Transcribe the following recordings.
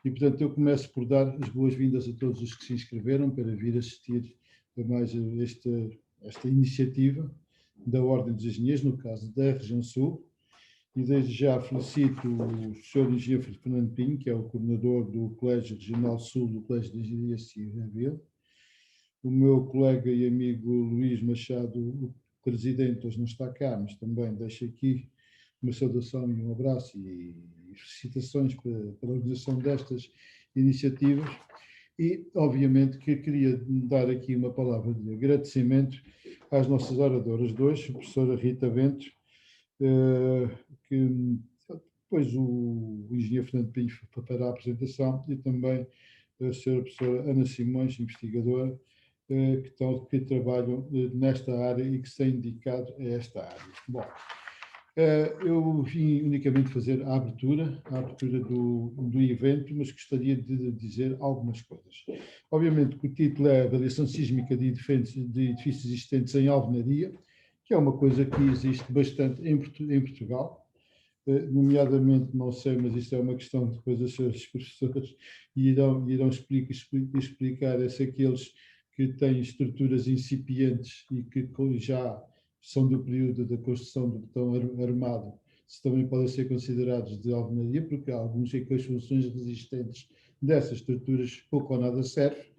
E, portanto, eu começo por dar as boas-vindas a todos os que se inscreveram para vir assistir a mais esta iniciativa da Ordem dos Engenheiros, no caso da região Sul. E desde já felicito o Sr. Engenheiro Fernando Pinho, que é o coordenador do Colégio Regional Sul do Colégio de Engenharia Civil, o meu colega e amigo Luís Machado, o presidente, hoje não está cá, mas também deixo aqui uma saudação e um abraço e felicitações pela organização destas iniciativas. E, obviamente, que queria dar aqui uma palavra de agradecimento às nossas oradoras de hoje, a professora Rita Bento, que depois o engenheiro Fernando Pinho para a apresentação, e também a senhora professora Ana Simões, investigadora, que trabalham nesta área e que se têm dedicado a esta área. Bom, eu vim unicamente fazer a abertura do evento, mas gostaria de dizer algumas coisas. Obviamente que o título é Avaliação Sísmica de Edifícios Existentes em Alvenaria, que é uma coisa que existe bastante em Portugal, nomeadamente, não sei, mas isto é uma questão que depois as senhoras professoras irão explicar, se aqueles que têm estruturas incipientes e que já são do período da construção do betão armado, se também podem ser considerados de alvenaria, porque há alguns em que as funções resistentes dessas estruturas pouco ou nada servem.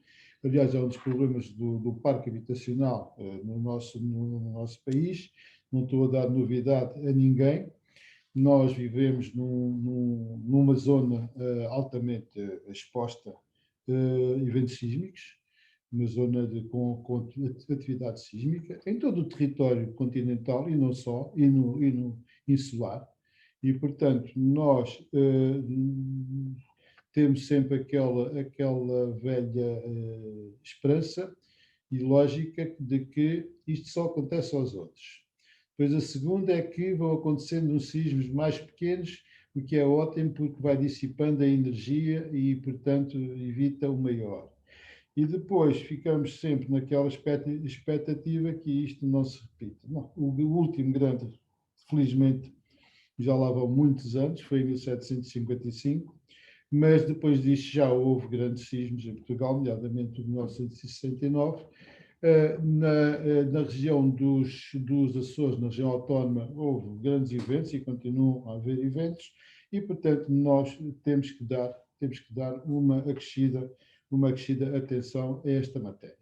Aliás, é um dos problemas do parque habitacional no nosso país. Não estou a dar novidade a ninguém. Nós vivemos numa zona altamente exposta a eventos sísmicos, uma zona com atividade sísmica, em todo o território continental e não só, e no insular. E, portanto, nós temos sempre aquela velha esperança e lógica de que isto só acontece aos outros. Depois a segunda é que vão acontecendo uns sismos mais pequenos, o que é ótimo porque vai dissipando a energia e, portanto, evita o maior. E depois ficamos sempre naquela expectativa que isto não se repita. Não, o último grande, felizmente, já lá vão muitos anos, foi em 1755, mas depois disto já houve grandes sismos em Portugal, nomeadamente o de 1969. Na região dos Açores, na região autónoma, houve grandes eventos e continuam a haver eventos, e, portanto, nós temos que dar uma acrescida atenção a esta matéria.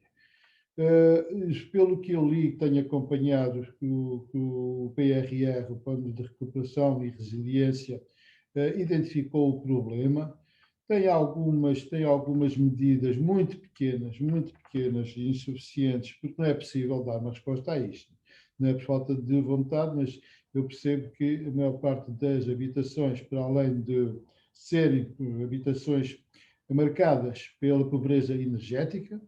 Pelo que eu li, tenho acompanhado o PRR, o Plano de Recuperação e Resiliência, identificou o problema. Tem algumas medidas muito pequenas e insuficientes, porque não é possível dar uma resposta a isto. Não é por falta de vontade, mas eu percebo que a maior parte das habitações, para além de serem habitações marcadas pela pobreza energética,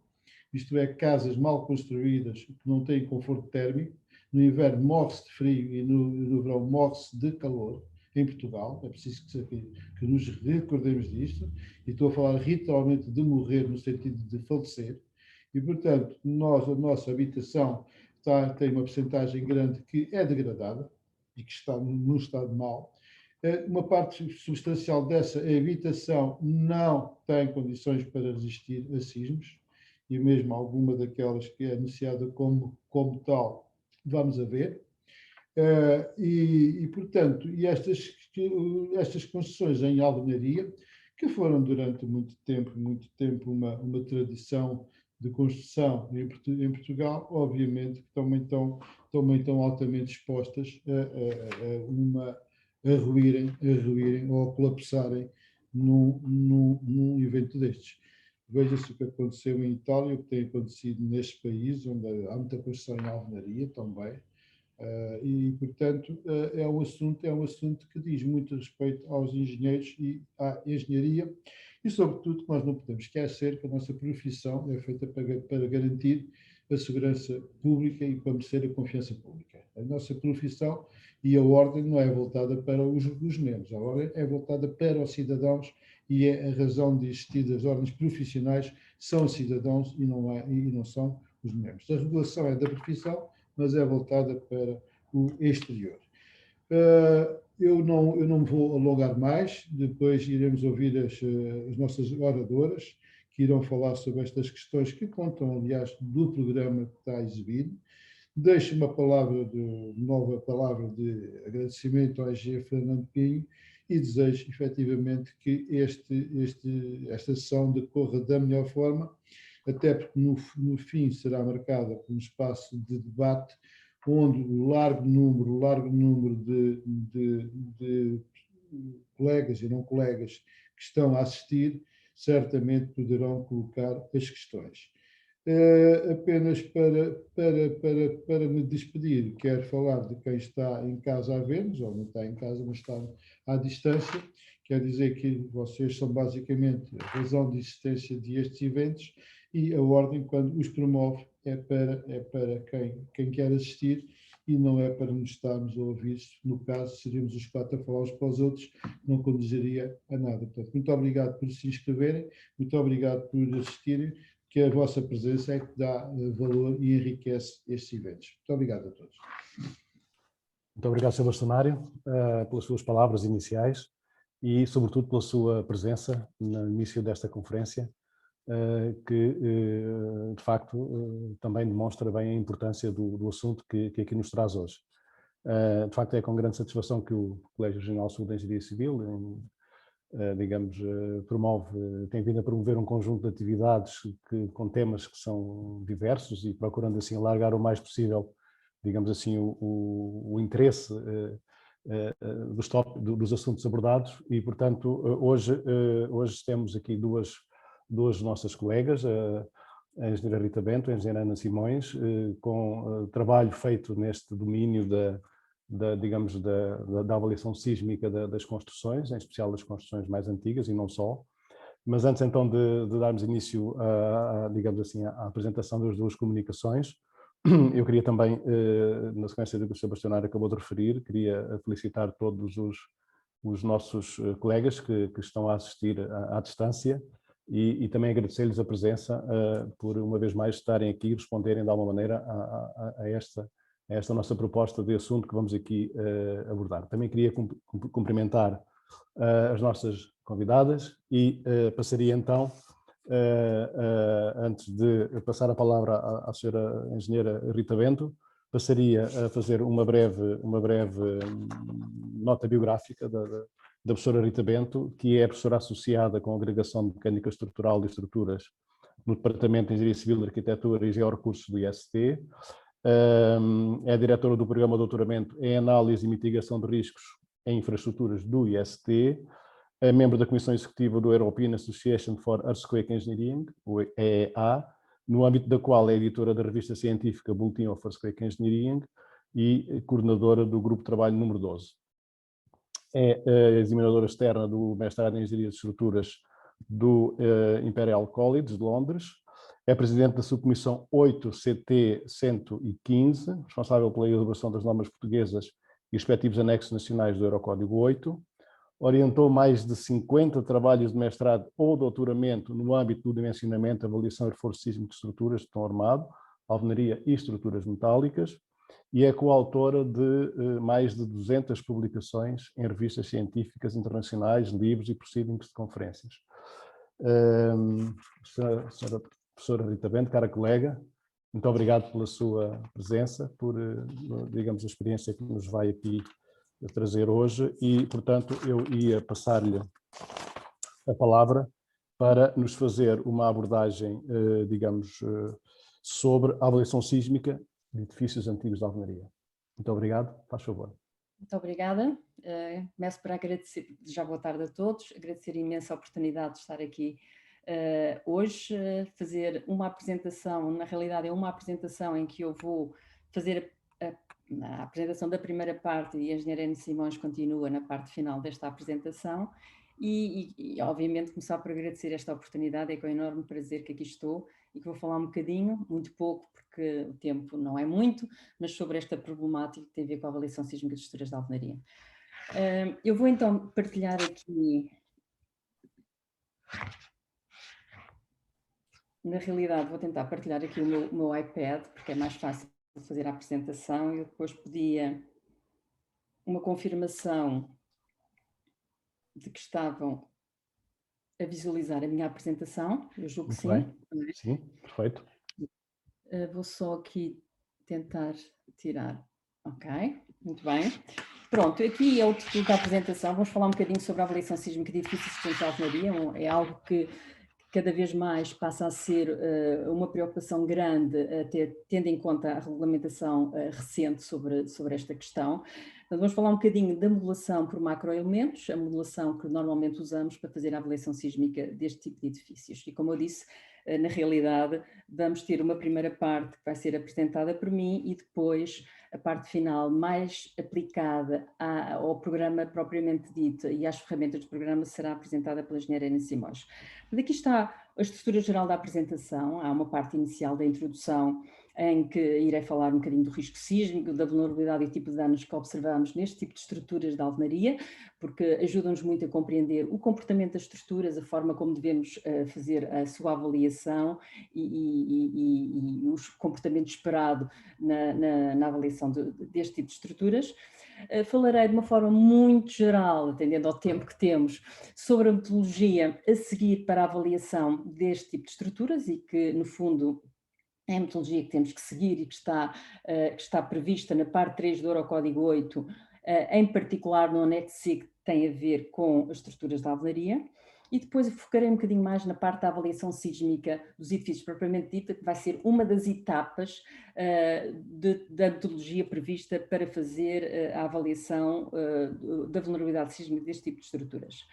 isto é, casas mal construídas que não têm conforto térmico, no inverno morre-se de frio e no verão morre-se de calor, em Portugal, é preciso que nos recordemos disto, e estou a falar literalmente de morrer no sentido de falecer, e, portanto, a nossa habitação tem uma percentagem grande que é degradada e que está num estado mau. Uma parte substancial dessa habitação não tem condições para resistir a sismos, e mesmo alguma daquelas que é anunciada como tal, vamos a ver. Portanto, estas construções em alvenaria, que foram durante muito tempo uma tradição de construção em Portugal, obviamente que também estão altamente expostas a ruírem ou a colapsarem num evento destes. Veja-se o que aconteceu em Itália, o que tem acontecido neste país, onde há muita construção em alvenaria também. Portanto, é um assunto que diz muito respeito aos engenheiros e à engenharia, e, sobretudo, que nós não podemos esquecer que a nossa profissão é feita para garantir a segurança pública e para merecer a confiança pública. A nossa profissão e a ordem não é voltada para os membros, a ordem é voltada para os cidadãos, e é a razão de existir das ordens profissionais, são os cidadãos e não são os membros. A regulação é da profissão, mas é voltada para o exterior. eu não me vou alongar mais, depois iremos ouvir as nossas oradoras, que irão falar sobre estas questões que contam, aliás, do programa que está exibido. Deixo uma nova palavra de agradecimento ao engenheiro Fernando Pinho e desejo, efetivamente, que esta sessão decorra da melhor forma, até porque no fim será marcada por um espaço de debate onde o largo número de colegas e não colegas que estão a assistir certamente poderão colocar as questões. Apenas para me despedir, quero falar de quem está em casa a ver-nos, ou não está em casa, mas está à distância. Quer dizer que vocês são basicamente a razão de existência destes eventos e a ordem, quando os promove, é para quem quer assistir e não é para nos estarmos a ouvir. No caso, seríamos os quatro a falar uns para os outros, não conduziria a nada. Portanto, muito obrigado por se inscreverem, muito obrigado por assistirem, que a vossa presença é que dá valor e enriquece estes eventos. Muito obrigado a todos. Muito obrigado, Sr. Bastonário, pelas suas palavras iniciais e, sobretudo, pela sua presença no início desta conferência, que, de facto, também demonstra bem a importância do assunto que aqui nos traz hoje. De facto, é com grande satisfação que o Colégio Regional Sul de Engenharia Civil, digamos, tem vindo a promover um conjunto de atividades com temas que são diversos e procurando assim alargar o mais possível, digamos assim, o interesse dos assuntos abordados e, portanto, hoje temos aqui duas nossas colegas, a engenheira Rita Bento e a engenheira Ana Simões, com trabalho feito neste domínio digamos, da avaliação sísmica das construções, em especial das construções mais antigas e não só. Mas antes então de darmos início digamos assim, à apresentação das duas comunicações, eu queria também, na sequência do que o Sr. Bastonário acabou de referir, queria felicitar todos os nossos colegas que estão a assistir à distância e também agradecer-lhes a presença por uma vez mais estarem aqui e responderem de alguma maneira a esta nossa proposta de assunto que vamos aqui abordar. Também queria cumprimentar as nossas convidadas e passaria então, antes de passar a palavra à senhora engenheira Rita Bento, passaria a fazer uma breve nota biográfica da professora Rita Bento, que é professora associada com a Agregação de Mecânica Estrutural e Estruturas no Departamento de Engenharia Civil, Arquitetura e Georrecursos do IST. É diretora do Programa de Doutoramento em Análise e Mitigação de Riscos em Infraestruturas do IST, é membro da Comissão Executiva do European Association for Earthquake Engineering, o EEA, no âmbito da qual é editora da revista científica Bulletin of Earthquake Engineering e coordenadora do Grupo de Trabalho número 12. É examinadora externa do mestrado em Engenharia de Estruturas do Imperial College de Londres, é presidente da subcomissão 8CT-115, responsável pela elaboração das normas portuguesas e respectivos anexos nacionais do Eurocódigo 8, orientou mais de 50 trabalhos de mestrado ou doutoramento no âmbito do dimensionamento, avaliação e reforço sísmico de estruturas de beton armado, alvenaria e estruturas metálicas, e é coautora de mais de 200 publicações em revistas científicas internacionais, livros e proceedings de conferências. Senhora professora Rita Bento, cara colega, muito obrigado pela sua presença, por, digamos, a experiência que nos vai aqui trazer hoje e, portanto, eu ia passar-lhe a palavra para nos fazer uma abordagem, digamos, sobre a avaliação sísmica de edifícios antigos de alvenaria. Muito obrigado, faz favor. Muito obrigada. Começo por agradecer, já boa tarde a todos, agradecer a imensa oportunidade de estar aqui hoje, fazer uma apresentação, na realidade é uma apresentação em que eu vou fazer a apresentação da primeira parte e a engenheira Ana Simões continua na parte final desta apresentação e obviamente começar por agradecer esta oportunidade, é com enorme prazer que aqui estou e que vou falar um bocadinho, muito pouco, porque o tempo não é muito, mas sobre esta problemática que tem a ver com a avaliação sísmica de estruturas de alvenaria. Eu vou então partilhar aqui, na realidade vou tentar partilhar aqui o meu iPad, porque é mais fácil fazer a apresentação e eu depois podia uma confirmação de que estavam a visualizar a minha apresentação. Eu julgo que sim. Muito bem. Sim, perfeito. Vou só aqui tentar tirar. Ok, muito bem. Pronto, aqui é o título da apresentação. Vamos falar um bocadinho sobre a avaliação sísmica de edifícios existentes de alvenaria. É algo que cada vez mais passa a ser uma preocupação grande, tendo em conta a regulamentação recente sobre esta questão. Então, vamos falar um bocadinho da modelação por macroelementos, a modelação que normalmente usamos para fazer a avaliação sísmica deste tipo de edifícios. E como eu disse, na realidade, vamos ter uma primeira parte que vai ser apresentada por mim e depois a parte final mais aplicada ao programa propriamente dito e às ferramentas do programa será apresentada pela engenheira Ana Simões. Mas aqui está a estrutura geral da apresentação. Há uma parte inicial da introdução em que irei falar um bocadinho do risco sísmico, da vulnerabilidade e tipo de danos que observamos neste tipo de estruturas de alvenaria, porque ajudam-nos muito a compreender o comportamento das estruturas, a forma como devemos fazer a sua avaliação e o comportamento esperado na avaliação deste tipo de estruturas. Falarei de uma forma muito geral, atendendo ao tempo que temos, sobre a metodologia a seguir para a avaliação deste tipo de estruturas e que, no fundo, é a metodologia que temos que seguir e que está prevista na parte 3 do Eurocódigo 8, em particular no anexo C, que tem a ver com as estruturas da alvenaria. E depois focarei um bocadinho mais na parte da avaliação sísmica dos edifícios propriamente dita, que vai ser uma das etapas da metodologia prevista para fazer a avaliação da vulnerabilidade sísmica deste tipo de estruturas.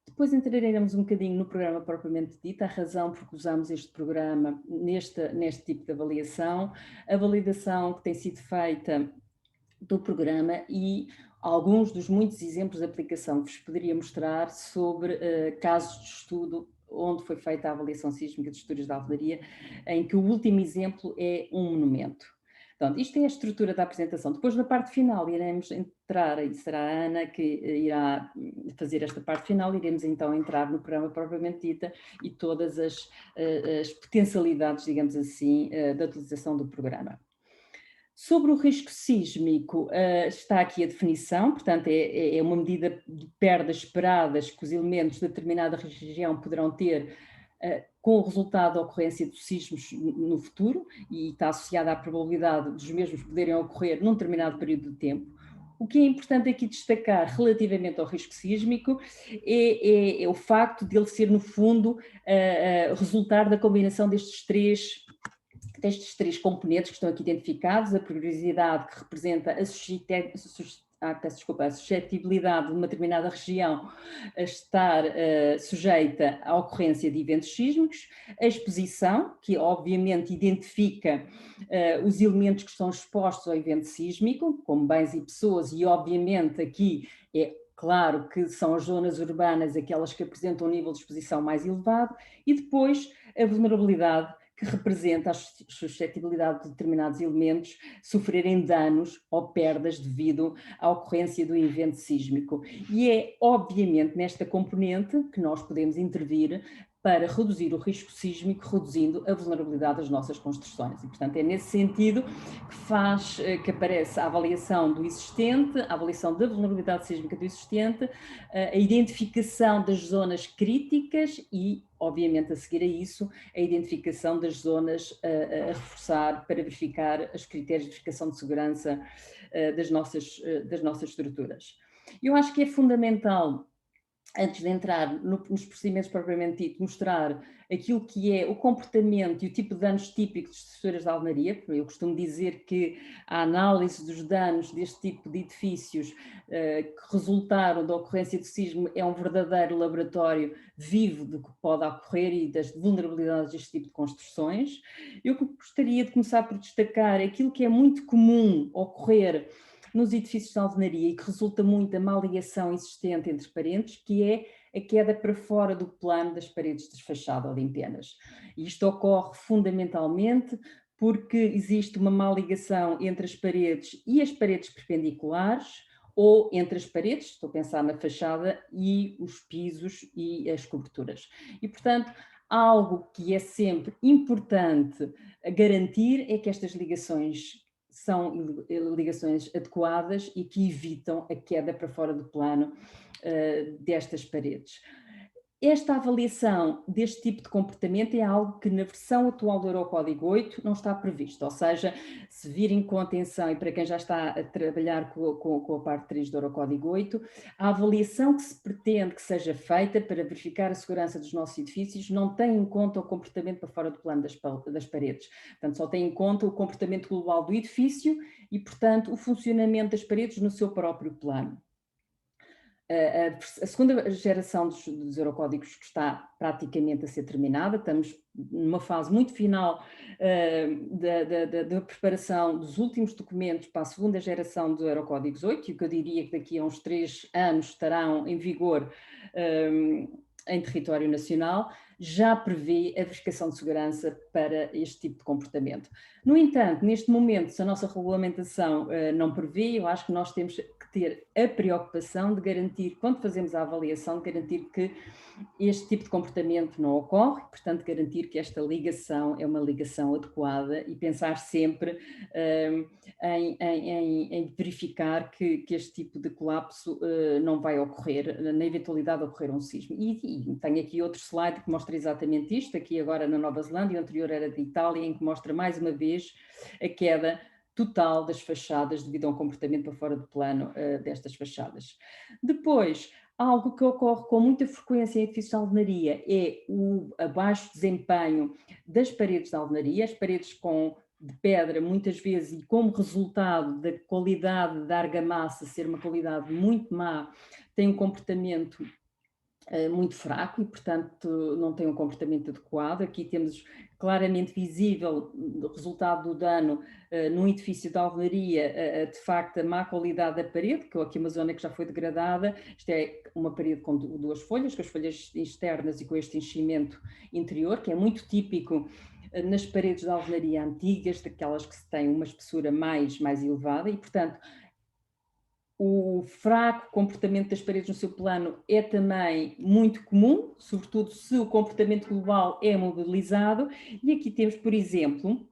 Depois entraremos um bocadinho no programa propriamente dito, a razão por que usamos este programa neste tipo de avaliação, a validação que tem sido feita do programa e alguns dos muitos exemplos de aplicação que vos poderia mostrar sobre casos de estudo onde foi feita a avaliação sísmica de estruturas de alvenaria, em que o último exemplo é um monumento. Pronto, isto é a estrutura da apresentação. Depois, na parte final, iremos entrar, e será a Ana que irá fazer esta parte final, iremos então entrar no programa propriamente dita e todas as potencialidades, digamos assim, da utilização do programa. Sobre o risco sísmico, está aqui a definição, portanto é uma medida de perdas esperadas que os elementos de determinada região poderão ter com o resultado da ocorrência de sismos no futuro e está associada à probabilidade dos mesmos poderem ocorrer num determinado período de tempo. O que é importante aqui destacar relativamente ao risco sísmico é o facto de ele ser, no fundo, resultar da combinação destes três componentes que estão aqui identificados, a periodicidade que representa a suscetibilidade de uma determinada região a estar sujeita à ocorrência de eventos sísmicos, a exposição, que obviamente identifica os elementos que estão expostos ao evento sísmico, como bens e pessoas, e obviamente aqui é claro que são as zonas urbanas aquelas que apresentam um nível de exposição mais elevado, e depois a vulnerabilidade, que representa a suscetibilidade de determinados elementos sofrerem danos ou perdas devido à ocorrência do evento sísmico. E é, obviamente, nesta componente que nós podemos intervir para reduzir o risco sísmico, reduzindo a vulnerabilidade das nossas construções. E, portanto, é nesse sentido que aparece a avaliação do existente, a avaliação da vulnerabilidade sísmica do existente, a identificação das zonas críticas e, obviamente, a seguir a isso, a identificação das zonas a reforçar para verificar os critérios de verificação de segurança das nossas estruturas. Eu acho que é fundamental, antes de entrar nos procedimentos propriamente dito, mostrar aquilo que é o comportamento e o tipo de danos típicos de estruturas de alvenaria. Eu costumo dizer que a análise dos danos deste tipo de edifícios que resultaram da ocorrência de sismo é um verdadeiro laboratório vivo do que pode ocorrer e das vulnerabilidades deste tipo de construções. Eu gostaria de começar por destacar aquilo que é muito comum ocorrer nos edifícios de alvenaria e que resulta muito da má ligação existente entre parentes, que é a queda para fora do plano das paredes de fachada ou de empenas. E isto ocorre fundamentalmente porque existe uma má ligação entre as paredes e as paredes perpendiculares, ou entre as paredes, estou a pensar na fachada, e os pisos e as coberturas. E, portanto, algo que é sempre importante garantir é que estas ligações são ligações adequadas e que evitam a queda para fora do plano destas paredes. Esta avaliação deste tipo de comportamento é algo que na versão atual do Eurocódigo 8 não está previsto, ou seja, se virem com atenção e para quem já está a trabalhar com a parte 3 do Eurocódigo 8, a avaliação que se pretende que seja feita para verificar a segurança dos nossos edifícios não tem em conta o comportamento para fora do plano das paredes, portanto só tem em conta o comportamento global do edifício e, portanto, o funcionamento das paredes no seu próprio plano. A segunda geração dos Eurocódigos está praticamente a ser terminada, estamos numa fase muito final da preparação dos últimos documentos para a segunda geração dos Eurocódigos 8, e o que eu diria que daqui a uns 3 anos estarão em vigor em território nacional, já prevê a verificação de segurança para este tipo de comportamento. No entanto, neste momento, se a nossa regulamentação não prevê, eu acho que nós temos que ter a preocupação de garantir, quando fazemos a avaliação, de garantir que este tipo de comportamento não ocorre, portanto, garantir que esta ligação é uma ligação adequada e pensar sempre em verificar que este tipo de colapso não vai ocorrer, na eventualidade de ocorrer um sismo. E tenho aqui outro slide que mostra exatamente isto, aqui agora na Nova Zelândia, o anterior era de Itália, em que mostra mais uma vez a queda total das fachadas devido a um comportamento para fora do plano destas fachadas. Depois, algo que ocorre com muita frequência em edifícios de alvenaria é o abaixo desempenho das paredes de alvenaria, as paredes de pedra, muitas vezes, e como resultado da qualidade da argamassa ser uma qualidade muito má, tem um comportamento muito fraco e, portanto, não tem um comportamento adequado. Aqui temos claramente visível o resultado do dano num edifício de alvenaria, de facto, a má qualidade da parede, que aqui é uma zona que já foi degradada. Isto é uma parede com 2 folhas, com as folhas externas e com este enchimento interior, que é muito típico nas paredes de alvenaria antigas, daquelas que têm uma espessura mais elevada e, portanto, o fraco comportamento das paredes no seu plano é também muito comum, sobretudo se o comportamento global é mobilizado. E aqui temos, por exemplo,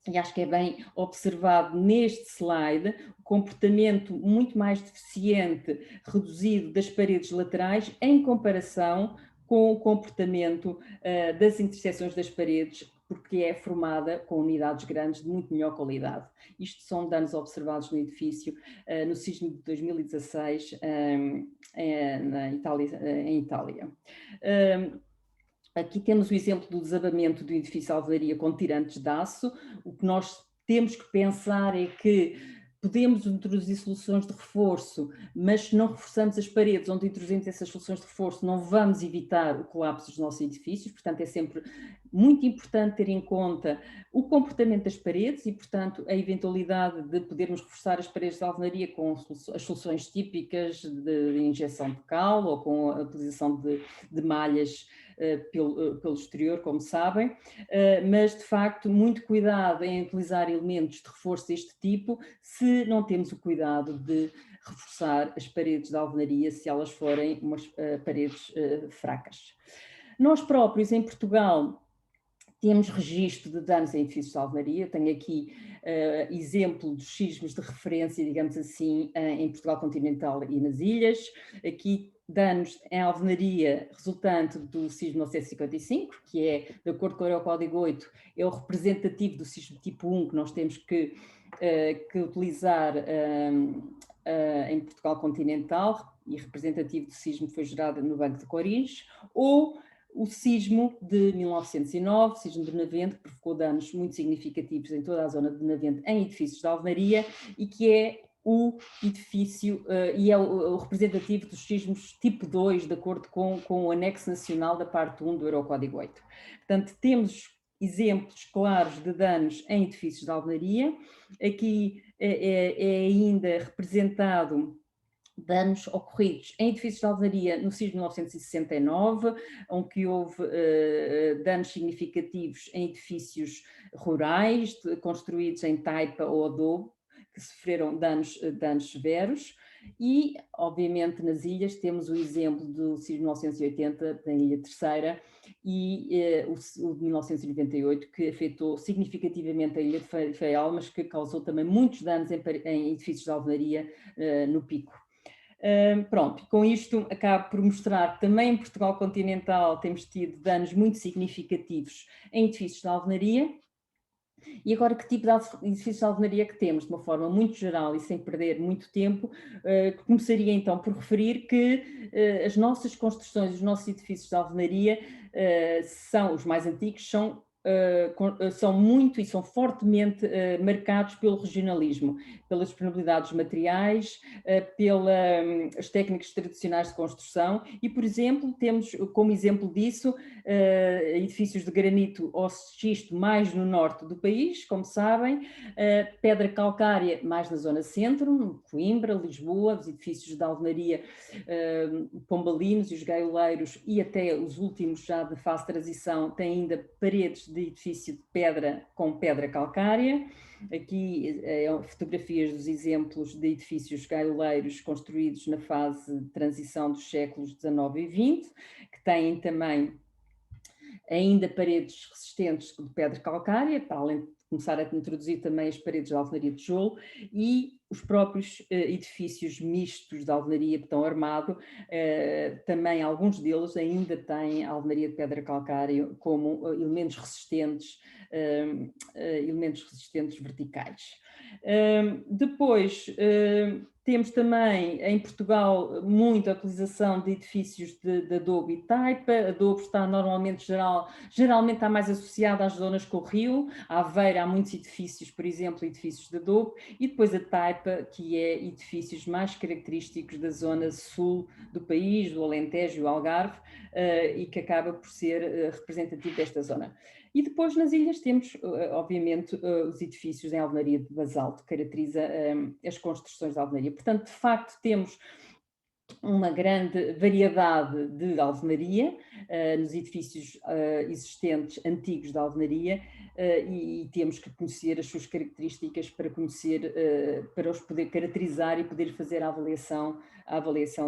e acho que é bem observado neste slide, o comportamento muito mais deficiente, reduzido das paredes laterais em comparação com o comportamento das interseções das paredes, porque é formada com unidades grandes de muito melhor qualidade. Isto são danos observados no edifício no sismo de 2016 em Itália. Aqui temos o exemplo do desabamento do edifício de alvenaria com tirantes de aço. O que nós temos que pensar é que podemos introduzir soluções de reforço, mas se não reforçamos as paredes onde introduzimos essas soluções de reforço, não vamos evitar o colapso dos nossos edifícios. Portanto, é sempre muito importante ter em conta o comportamento das paredes e, portanto, a eventualidade de podermos reforçar as paredes de alvenaria com as soluções típicas de injeção de cal ou com a utilização de malhas pelo exterior, como sabem, mas de facto muito cuidado em utilizar elementos de reforço deste tipo se não temos o cuidado de reforçar as paredes de alvenaria se elas forem umas paredes fracas. Nós próprios em Portugal temos registro de danos em edifícios de alvenaria. Tenho aqui exemplo dos sismos de referência, digamos assim, em Portugal continental e nas ilhas. Aqui danos em alvenaria resultante do sismo de 1955, que é, de acordo com o Eurocódigo 8, é o representativo do sismo tipo 1 que nós temos que utilizar em Portugal continental, e representativo do sismo que foi gerado no Banco de Corins, ou o sismo de 1909, o sismo de Benavente, que provocou danos muito significativos em toda a zona de Benavente em edifícios de alvenaria e que é o edifício e é o representativo dos sismos tipo 2, de acordo com o anexo nacional da parte 1 do Eurocódigo 8. Portanto, temos exemplos claros de danos em edifícios de alvenaria. Aqui é ainda representado danos ocorridos em edifícios de alvenaria no sismo de 1969, onde houve danos significativos em edifícios rurais, construídos em taipa ou adobe, que sofreram danos severos. E, obviamente, nas ilhas temos o exemplo do sismo de 1980, da Ilha Terceira, e o de 1998, que afetou significativamente a ilha de Faial, mas que causou também muitos danos em edifícios de alvenaria no Pico. Pronto, com isto acabo por mostrar que também em Portugal continental temos tido danos muito significativos em edifícios de alvenaria. E agora, que tipo de edifícios de alvenaria que temos? De uma forma muito geral e sem perder muito tempo, começaria então por referir que as nossas construções, os nossos edifícios de alvenaria, são os mais antigos, são muito e são fortemente marcados pelo regionalismo, pelas disponibilidades de materiais, pelas técnicas tradicionais de construção e, por exemplo, temos como exemplo disso edifícios de granito ou xisto mais no norte do país, como sabem, pedra calcária mais na zona centro, Coimbra, Lisboa, os edifícios de alvenaria Pombalinos e os gaioleiros e até os últimos já de fase de transição têm ainda paredes de edifício de pedra com pedra calcária. Aqui fotografias dos exemplos de edifícios gaioleiros construídos na fase de transição dos séculos XIX e XX, que têm também ainda paredes resistentes de pedra calcária, para além de começar a introduzir também as paredes de alvenaria de tijolo e os próprios edifícios mistos de alvenaria betão armado, também alguns deles ainda têm alvenaria de pedra calcária como elementos resistentes verticais. Depois temos também em Portugal muita utilização de edifícios de adobe e taipa. Adobe está geralmente está mais associado às zonas com o rio. A Aveiro há muitos edifícios, por exemplo, edifícios de adobe, e depois a taipa, que é edifícios mais característicos da zona sul do país, do Alentejo e o Algarve, e que acaba por ser representativo desta zona. E depois nas ilhas temos, obviamente, os edifícios em alvenaria de basalto, que caracteriza as construções de alvenaria. Portanto, de facto, temos uma grande variedade de alvenaria nos edifícios existentes, antigos de alvenaria, e temos que conhecer as suas características para para os poder caracterizar e poder fazer a avaliação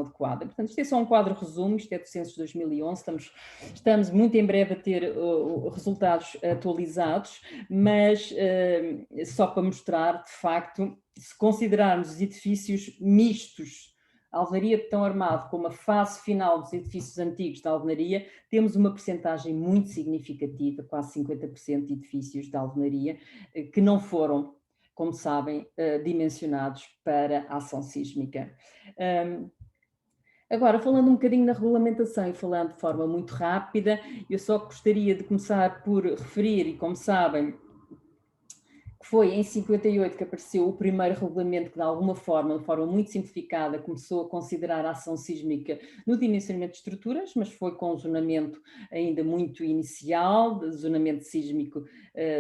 adequada. Portanto, isto é só um quadro resumo, isto é do censo de 2011, estamos muito em breve a ter resultados atualizados, mas só para mostrar, de facto, se considerarmos os edifícios mistos, alvenaria betão armado como a fase final dos edifícios antigos de alvenaria, temos uma percentagem muito significativa, quase 50% de edifícios de alvenaria, que não foram, como sabem, dimensionados para a ação sísmica. Agora, falando um bocadinho na regulamentação e falando de forma muito rápida, eu só gostaria de começar por referir, e como sabem, foi em 58 que apareceu o primeiro regulamento que, de alguma forma, de forma muito simplificada, começou a considerar a ação sísmica no dimensionamento de estruturas, mas foi com um zonamento ainda muito inicial, de zonamento sísmico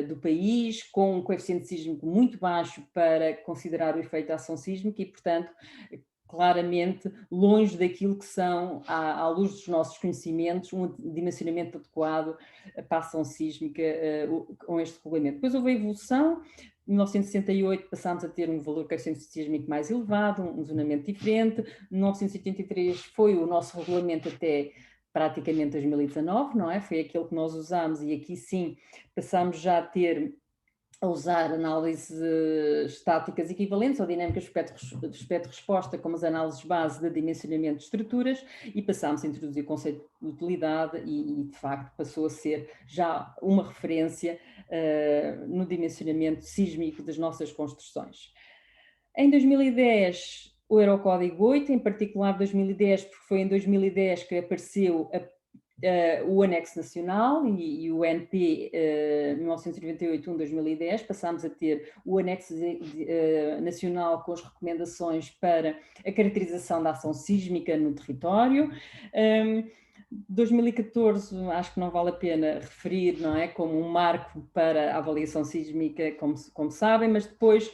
do país, com um coeficiente sísmico muito baixo para considerar o efeito da ação sísmica e, portanto, claramente longe daquilo que são, à luz dos nossos conhecimentos, um dimensionamento adequado para a ação sísmica com este regulamento. Depois houve a evolução, em 1968 passámos a ter um valor coeficiente sísmico mais elevado, um zonamento diferente, em 1983 foi o nosso regulamento até praticamente 2019, não é? Foi aquele que nós usámos e aqui sim passámos já a usar análises estáticas equivalentes ou dinâmicas de espectro-resposta, como as análises base de dimensionamento de estruturas, e passámos a introduzir o conceito de utilidade e de facto passou a ser já uma referência no dimensionamento sísmico das nossas construções. Em 2010, o Eurocódigo 8, em particular 2010, porque foi em 2010 que apareceu o anexo nacional e o NP 1998-2010, passámos a ter o anexo nacional com as recomendações para a caracterização da ação sísmica no território. 2014 acho que não vale a pena referir, não é, como um marco para a avaliação sísmica, como sabem, mas depois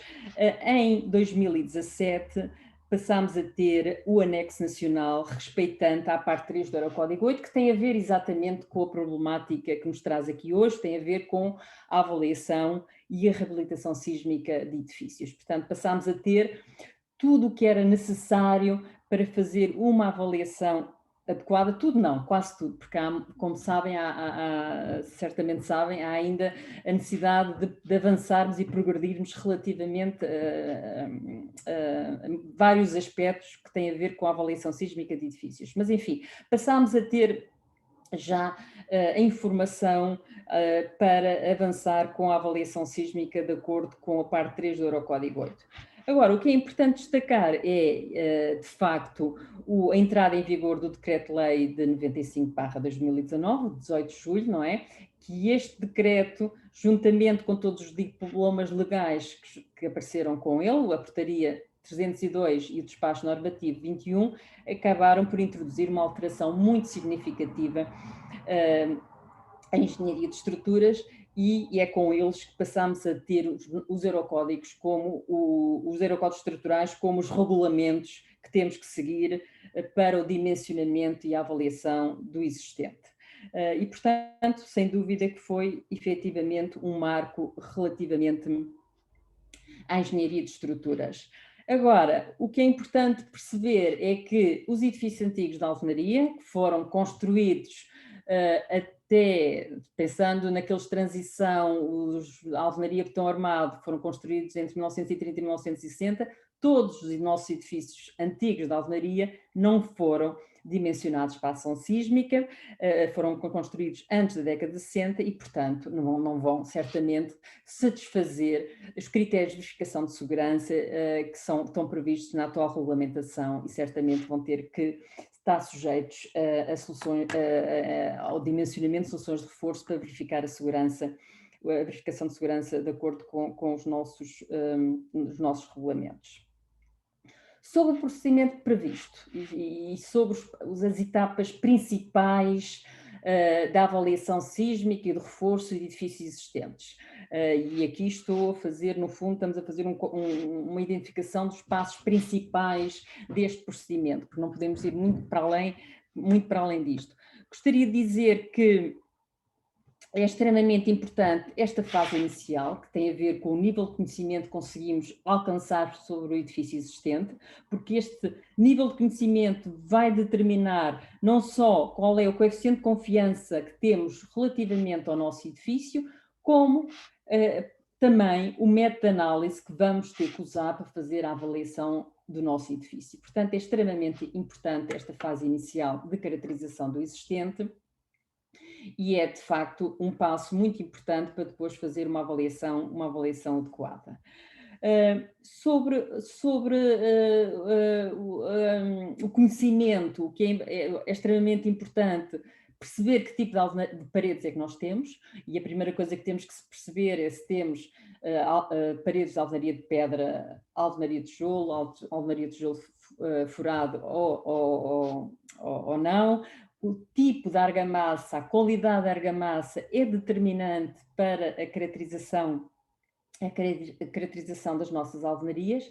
em 2017 passámos a ter o anexo nacional respeitante à parte 3 do Eurocódigo 8, que tem a ver exatamente com a problemática que nos traz aqui hoje, tem a ver com a avaliação e a reabilitação sísmica de edifícios. Portanto, passámos a ter tudo o que era necessário para fazer uma avaliação adequada, tudo não, quase tudo, porque como sabem, certamente sabem, há ainda a necessidade de avançarmos e progredirmos relativamente a vários aspectos que têm a ver com a avaliação sísmica de edifícios. Mas, enfim, passámos a ter já a informação para avançar com a avaliação sísmica de acordo com a parte 3 do Eurocódigo 8. Agora, o que é importante destacar é, de facto, a entrada em vigor do Decreto-Lei de 95/2019, 18 de julho, não é? Que este decreto, juntamente com todos os diplomas legais que apareceram com ele, a Portaria 302 e o Despacho Normativo 21, acabaram por introduzir uma alteração muito significativa à engenharia de estruturas, e é com eles que passamos a ter os eurocódigos como os eurocódigos estruturais como os regulamentos que temos que seguir para o dimensionamento e a avaliação do existente. E, portanto, sem dúvida que foi efetivamente um marco relativamente à engenharia de estruturas. Agora, o que é importante perceber é que os edifícios antigos de alvenaria, que foram construídos até, pensando naqueles de transição, os alvenaria betão armado, foram construídos entre 1930 e 1960, todos os nossos edifícios antigos de alvenaria não foram dimensionados para a ação sísmica, foram construídos antes da década de 60 e, portanto, não vão certamente satisfazer os critérios de verificação de segurança que estão previstos na atual regulamentação, e certamente vão ter que estar sujeitos ao dimensionamento de soluções de reforço para verificar a verificação de segurança de acordo com os nossos regulamentos. Sobre o procedimento previsto e sobre as etapas principais da avaliação sísmica e do reforço de edifícios existentes. E aqui estou a fazer, no fundo, estamos a fazer uma identificação dos passos principais deste procedimento, porque não podemos ir muito para além disto. Gostaria de dizer que é extremamente importante esta fase inicial, que tem a ver com o nível de conhecimento que conseguimos alcançar sobre o edifício existente, porque este nível de conhecimento vai determinar não só qual é o coeficiente de confiança que temos relativamente ao nosso edifício, como também o método de análise que vamos ter que usar para fazer a avaliação do nosso edifício. Portanto, é extremamente importante esta fase inicial de caracterização do existente, e é, de facto, um passo muito importante para depois fazer uma avaliação adequada. Sobre o conhecimento, que é extremamente importante perceber que tipo de paredes é que nós temos, e a primeira coisa que temos que perceber é se temos paredes de alvenaria de pedra, alvenaria de tijolo furado ou não. O tipo de argamassa, a qualidade da argamassa é determinante para a caracterização das nossas alvenarias,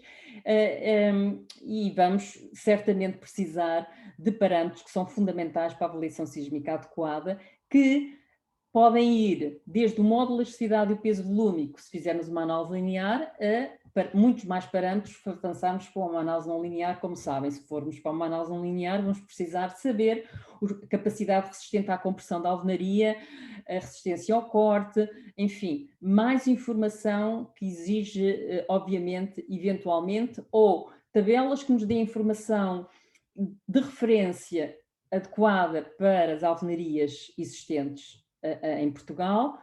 e vamos certamente precisar de parâmetros que são fundamentais para a avaliação sísmica adequada, que podem ir desde o modo de elasticidade e o peso volúmico, se fizermos uma análise linear, a muitos mais parâmetros para avançarmos para uma análise não linear. Como sabem, se formos para uma análise não linear, vamos precisar de saber a capacidade resistente à compressão da alvenaria, a resistência ao corte, enfim, mais informação que exige, obviamente, eventualmente, ou tabelas que nos dêem informação de referência adequada para as alvenarias existentes em Portugal,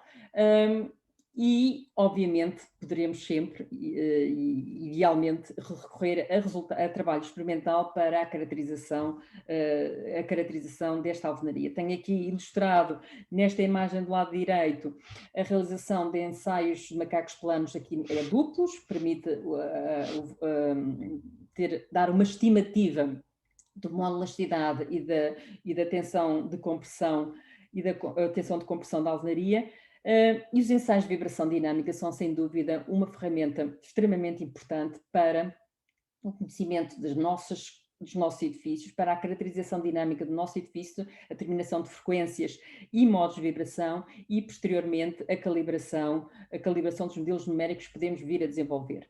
e, obviamente, poderemos sempre, idealmente, recorrer a trabalho experimental para a caracterização desta alvenaria. Tenho aqui ilustrado, nesta imagem do lado direito, a realização de ensaios de macacos planos aqui duplos, permite dar uma estimativa do modo de elasticidade e da tensão de compressão da alvenaria. E os ensaios de vibração dinâmica são, sem dúvida, uma ferramenta extremamente importante para o conhecimento das nossas dos nossos edifícios, para a caracterização dinâmica do nosso edifício, a determinação de frequências e modos de vibração e, posteriormente, a calibração dos modelos numéricos que podemos vir a desenvolver.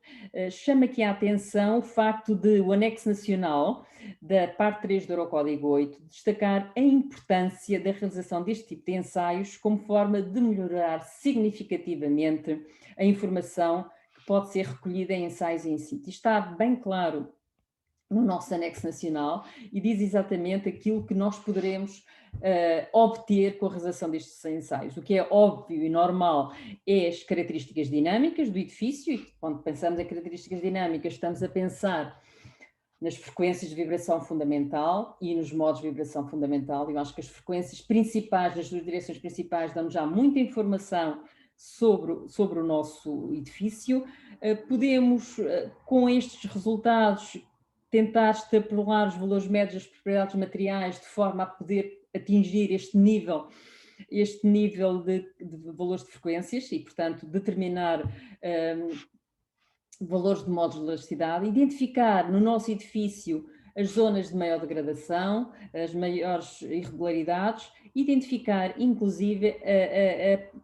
Chama aqui a atenção o facto de o anexo nacional da parte 3 do Eurocódigo 8 destacar a importância da realização deste tipo de ensaios como forma de melhorar significativamente a informação que pode ser recolhida em ensaios in situ. Está bem claro no nosso anexo nacional e diz exatamente aquilo que nós poderemos obter com a realização destes ensaios. O que é óbvio e normal é as características dinâmicas do edifício, e quando pensamos em características dinâmicas estamos a pensar nas frequências de vibração fundamental e nos modos de vibração fundamental. Eu acho que as frequências principais, nas duas direções principais, dão-nos já muita informação sobre o nosso edifício. Podemos, com estes resultados, tentar extrapolar os valores médios das propriedades materiais de forma a poder atingir este nível de valores de frequências e, portanto, determinar valores de modos de elasticidade, identificar no nosso edifício as zonas de maior degradação, as maiores irregularidades, identificar, inclusive, a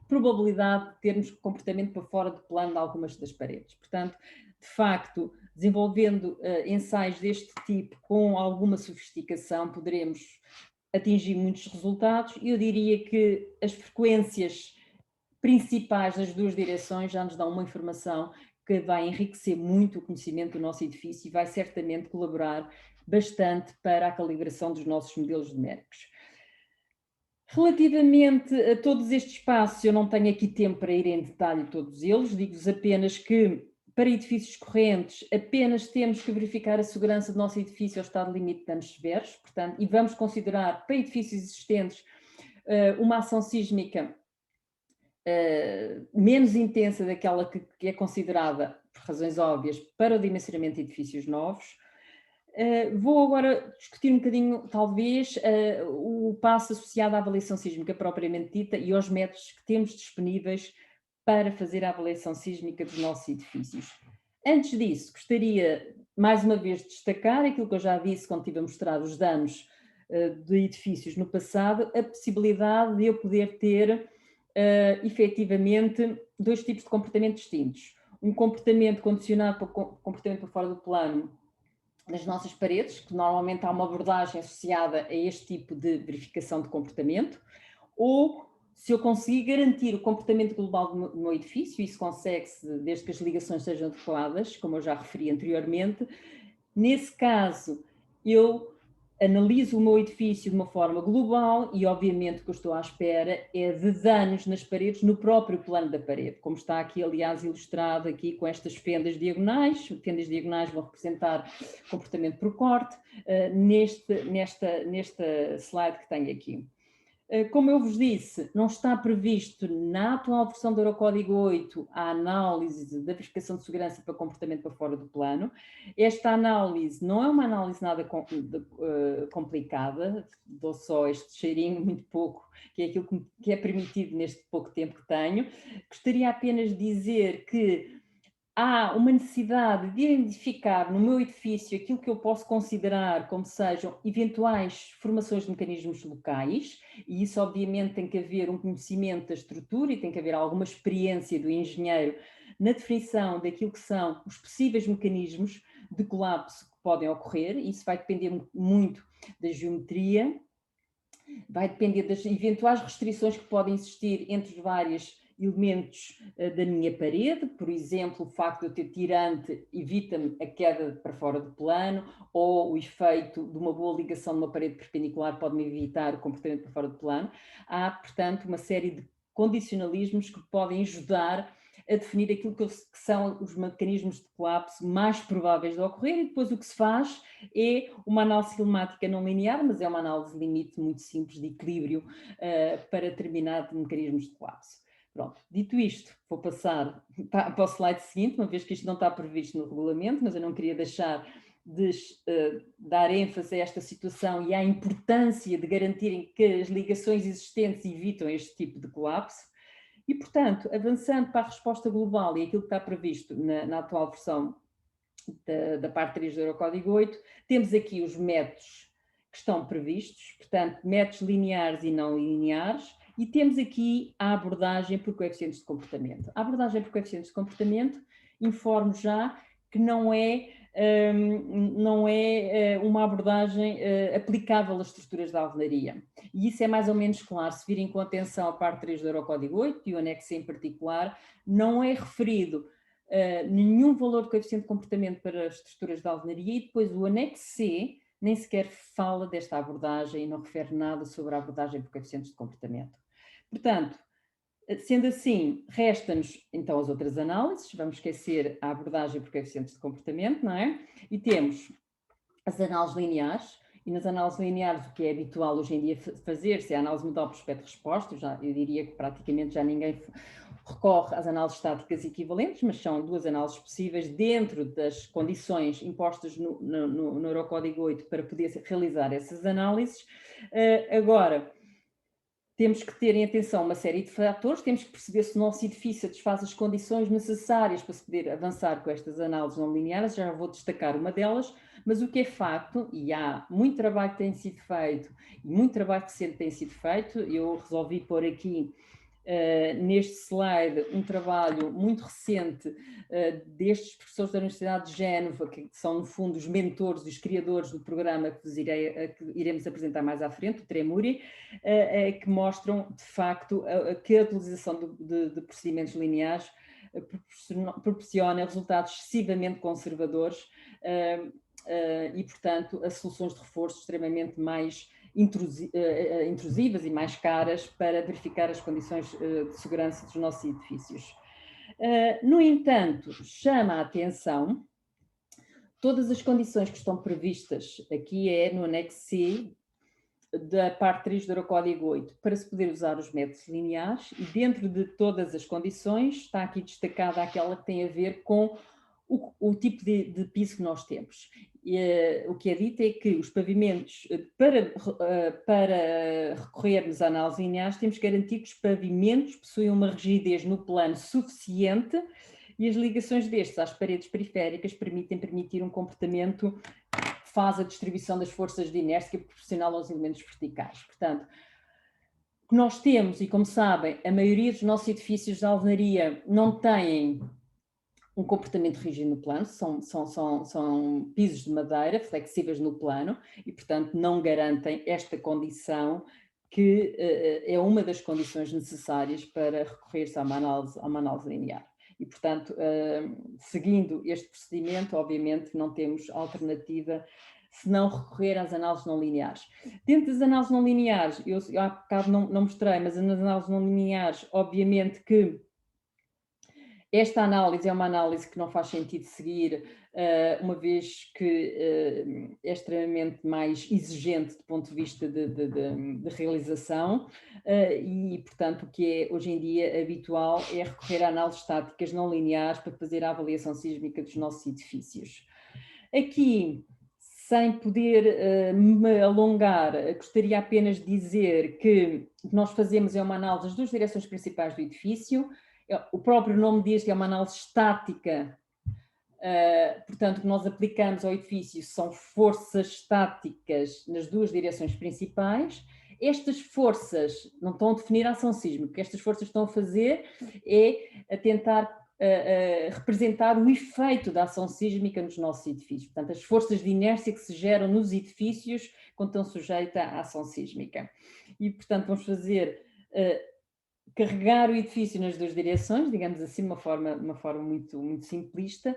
probabilidade de termos comportamento para fora do plano de algumas das paredes. Portanto, de facto, desenvolvendo ensaios deste tipo com alguma sofisticação, poderemos atingir muitos resultados. Eu diria que as frequências principais nas duas direções já nos dão uma informação que vai enriquecer muito o conhecimento do nosso edifício e vai certamente colaborar bastante para a calibração dos nossos modelos numéricos. Relativamente a todos estes passos, eu não tenho aqui tempo para ir em detalhe todos eles, digo-vos apenas que para edifícios correntes apenas temos que verificar a segurança do nosso edifício ao estado limite de danos severos, portanto, e vamos considerar para edifícios existentes uma ação sísmica menos intensa daquela que é considerada, por razões óbvias, para o dimensionamento de edifícios novos. Vou agora discutir um bocadinho, talvez, o passo associado à avaliação sísmica propriamente dita e aos métodos que temos disponíveis para fazer a avaliação sísmica dos nossos edifícios. Antes disso, gostaria, mais uma vez, de destacar aquilo que eu já disse quando estive a mostrar os danos de edifícios no passado, a possibilidade de eu poder ter, efetivamente, dois tipos de comportamento distintos. Um comportamento condicionado para o comportamento por fora do plano das nossas paredes, que normalmente há uma abordagem associada a este tipo de verificação de comportamento, ou se eu conseguir garantir o comportamento global do meu edifício, isso consegue-se desde que as ligações sejam adequadas, como eu já referi anteriormente. Nesse caso, eu analiso o meu edifício de uma forma global e, obviamente, o que eu estou à espera é de danos nas paredes no próprio plano da parede, como está aqui, aliás, ilustrado aqui com estas fendas diagonais. Fendas diagonais vão representar comportamento por corte, nesta slide que tenho aqui. Como eu vos disse, não está previsto na atual versão do Eurocódigo 8 a análise da verificação de segurança para comportamento para fora do plano. Esta análise não é uma análise nada complicada, dou só este cheirinho muito pouco, que é aquilo que é permitido neste pouco tempo que tenho. Gostaria apenas de dizer que há uma necessidade de identificar no meu edifício aquilo que eu posso considerar como sejam eventuais formações de mecanismos locais, e isso obviamente tem que haver um conhecimento da estrutura e tem que haver alguma experiência do engenheiro na definição daquilo que são os possíveis mecanismos de colapso que podem ocorrer. Isso vai depender muito da geometria, vai depender das eventuais restrições que podem existir entre os vários elementos da minha parede. Por exemplo, o facto de eu ter tirante evita-me a queda para fora do plano, ou o efeito de uma boa ligação de uma parede perpendicular pode-me evitar o comportamento para fora do plano. Há, portanto, uma série de condicionalismos que podem ajudar a definir aquilo que são os mecanismos de colapso mais prováveis de ocorrer, e depois o que se faz é uma análise cinemática não linear, mas é uma análise limite muito simples de equilíbrio para determinados mecanismos de colapso. Pronto, dito isto, vou passar para o slide seguinte, uma vez que isto não está previsto no regulamento, mas eu não queria deixar de dar ênfase a esta situação e à importância de garantirem que as ligações existentes evitam este tipo de colapso. E, portanto, avançando para a resposta global e aquilo que está previsto na atual versão da parte 3 do Eurocódigo 8, temos aqui os métodos que estão previstos, portanto, métodos lineares e não lineares, e temos aqui a abordagem por coeficientes de comportamento. A abordagem por coeficientes de comportamento, informo já que não é uma abordagem aplicável às estruturas da alvenaria. E isso é mais ou menos claro, se virem com atenção a parte 3 do Eurocódigo 8 e o anexo C em particular, não é referido nenhum valor de coeficiente de comportamento para as estruturas da alvenaria, e depois o anexo C nem sequer fala desta abordagem e não refere nada sobre a abordagem por coeficientes de comportamento. Portanto, sendo assim, resta-nos então as outras análises, vamos esquecer a abordagem por coeficientes de comportamento, não é? E temos as análises lineares, e nas análises lineares o que é habitual hoje em dia fazer-se é a análise modal por espectro-resposta, eu diria que praticamente já ninguém recorre às análises estáticas equivalentes, mas são duas análises possíveis dentro das condições impostas no Eurocódigo 8 para poder realizar essas análises. Agora, temos que ter em atenção uma série de fatores, temos que perceber se o nosso edifício satisfaz as condições necessárias para se poder avançar com estas análises não lineares, já vou destacar uma delas, mas o que é facto, e há muito trabalho que tem sido feito, e muito trabalho recente tem sido feito, eu resolvi pôr aqui neste slide um trabalho muito recente destes professores da Universidade de Génova, que são no fundo os mentores e os criadores do programa que iremos apresentar mais à frente, o Tremuri, que mostram de facto que a utilização de procedimentos lineares proporciona resultados excessivamente conservadores e, portanto, a soluções de reforço extremamente mais intrusivas e mais caras para verificar as condições de segurança dos nossos edifícios. No entanto, chama a atenção todas as condições que estão previstas, aqui é no anexo C da parte 3 do Eurocódigo 8, para se poder usar os métodos lineares, e dentro de todas as condições está aqui destacada aquela que tem a ver com o tipo de piso que nós temos. O que é dito é que os pavimentos, para recorrermos a análises lineares, temos que garantir que os pavimentos possuem uma rigidez no plano suficiente e as ligações destes às paredes periféricas permitir um comportamento que faz a distribuição das forças de inércia proporcional aos elementos verticais. Portanto, o que nós temos, e como sabem, a maioria dos nossos edifícios de alvenaria não têm um comportamento rígido no plano, são pisos de madeira flexíveis no plano e, portanto, não garantem esta condição que é uma das condições necessárias para recorrer-se a uma análise linear. E, portanto, seguindo este procedimento, obviamente não temos alternativa se não recorrer às análises não lineares. Dentro das análises não lineares, eu há bocado não mostrei, mas nas análises não lineares, obviamente que esta análise é uma análise que não faz sentido seguir, uma vez que é extremamente mais exigente do ponto de vista de realização e, portanto, o que é hoje em dia habitual é recorrer a análises estáticas não lineares para fazer a avaliação sísmica dos nossos edifícios. Aqui, sem poder me alongar, gostaria apenas de dizer que o que nós fazemos é uma análise das duas direções principais do edifício. O próprio nome diz que é uma análise estática, portanto, o que nós aplicamos ao edifício são forças estáticas nas duas direções principais. Estas forças não estão a definir a ação sísmica, o que estas forças estão a fazer é a tentar representar o efeito da ação sísmica nos nossos edifícios. Portanto, as forças de inércia que se geram nos edifícios quando estão sujeitas à ação sísmica. E, portanto, vamos fazer carregar o edifício nas duas direções, digamos assim, de uma forma muito, muito simplista,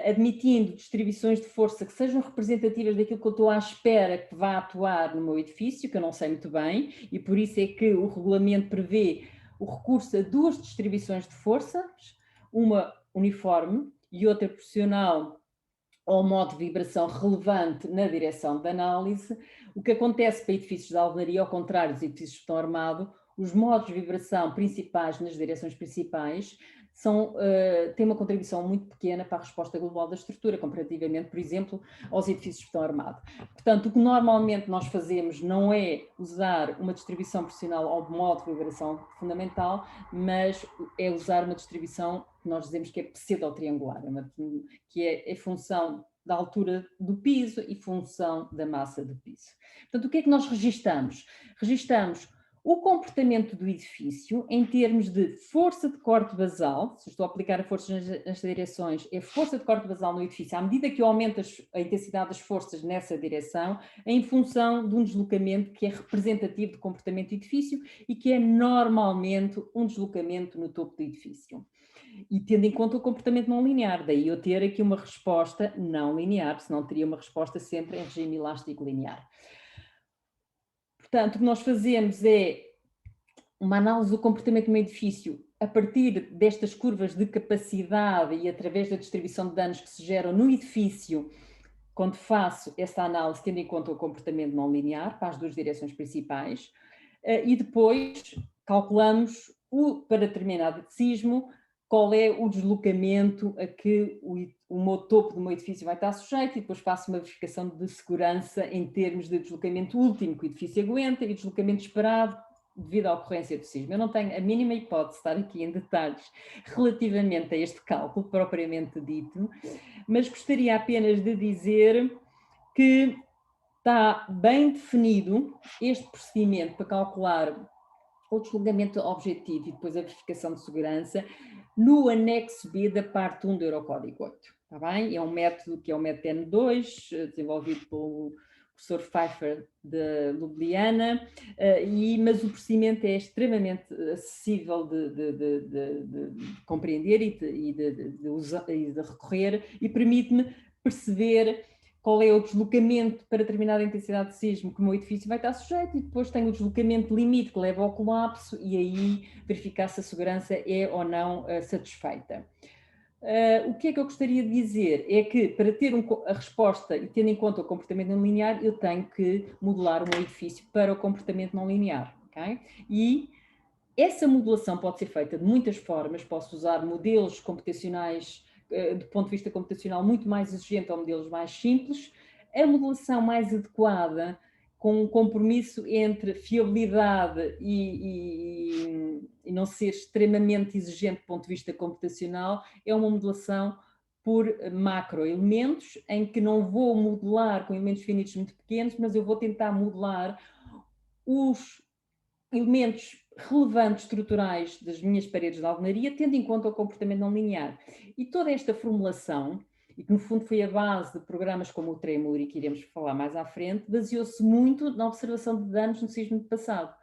admitindo distribuições de força que sejam representativas daquilo que eu estou à espera que vá atuar no meu edifício, que eu não sei muito bem, e por isso é que o regulamento prevê o recurso a duas distribuições de forças, uma uniforme e outra proporcional ao modo de vibração relevante na direção da análise. O que acontece para edifícios de alvenaria, ao contrário dos edifícios de betão armado, os modos de vibração principais nas direções principais têm uma contribuição muito pequena para a resposta global da estrutura, comparativamente, por exemplo, aos edifícios de betão armado. Portanto, o que normalmente nós fazemos não é usar uma distribuição proporcional ao modo de vibração fundamental, mas é usar uma distribuição que nós dizemos que é pseudo-triangular, que é função da altura do piso e função da massa do piso. Portanto, o que é que nós registamos? Registamos o comportamento do edifício em termos de força de corte basal. Se estou a aplicar a forças nas direções, é força de corte basal no edifício, à medida que eu aumento a intensidade das forças nessa direção, em função de um deslocamento que é representativo do comportamento do edifício e que é normalmente um deslocamento no topo do edifício. E tendo em conta o comportamento não linear, daí eu ter aqui uma resposta não linear, senão teria uma resposta sempre em regime elástico linear. Portanto, o que nós fazemos é uma análise do comportamento de um edifício a partir destas curvas de capacidade e através da distribuição de danos que se geram no edifício, quando faço essa análise tendo em conta o comportamento não linear para as duas direções principais, e depois calculamos para determinado sismo qual é o deslocamento a que o meu topo do meu edifício vai estar sujeito e depois faço uma verificação de segurança em termos de deslocamento último que o edifício aguenta e deslocamento esperado devido à ocorrência do sismo. Eu não tenho a mínima hipótese de estar aqui em detalhes relativamente a este cálculo propriamente dito, mas gostaria apenas de dizer que está bem definido este procedimento para calcular o deslocamento objetivo e depois a verificação de segurança no anexo B da parte 1 do Eurocódigo 8. Está bem? É um método que é o método N2, desenvolvido pelo professor Pfeiffer de Ljubljana, mas o procedimento é extremamente acessível de compreender e de recorrer e permite-me perceber qual é o deslocamento para determinada intensidade de sismo que o meu edifício vai estar sujeito e depois tenho o deslocamento limite que leva ao colapso e aí verificar se a segurança é ou não satisfeita. O que é que eu gostaria de dizer é que para ter a resposta e tendo em conta o comportamento não linear, eu tenho que modelar o meu edifício para o comportamento não linear, ok? E essa modelação pode ser feita de muitas formas, posso usar modelos computacionais do ponto de vista computacional muito mais exigente ou modelos mais simples. A modelação mais adequada, com um compromisso entre fiabilidade e não ser extremamente exigente do ponto de vista computacional, é uma modelação por macroelementos, em que não vou modelar com elementos finitos muito pequenos, mas eu vou tentar modelar os elementos relevantes estruturais das minhas paredes de alvenaria, tendo em conta o comportamento não linear. E toda esta formulação, e que no fundo foi a base de programas como o Tremor, e que iremos falar mais à frente, baseou-se muito na observação de danos no sismo do passado.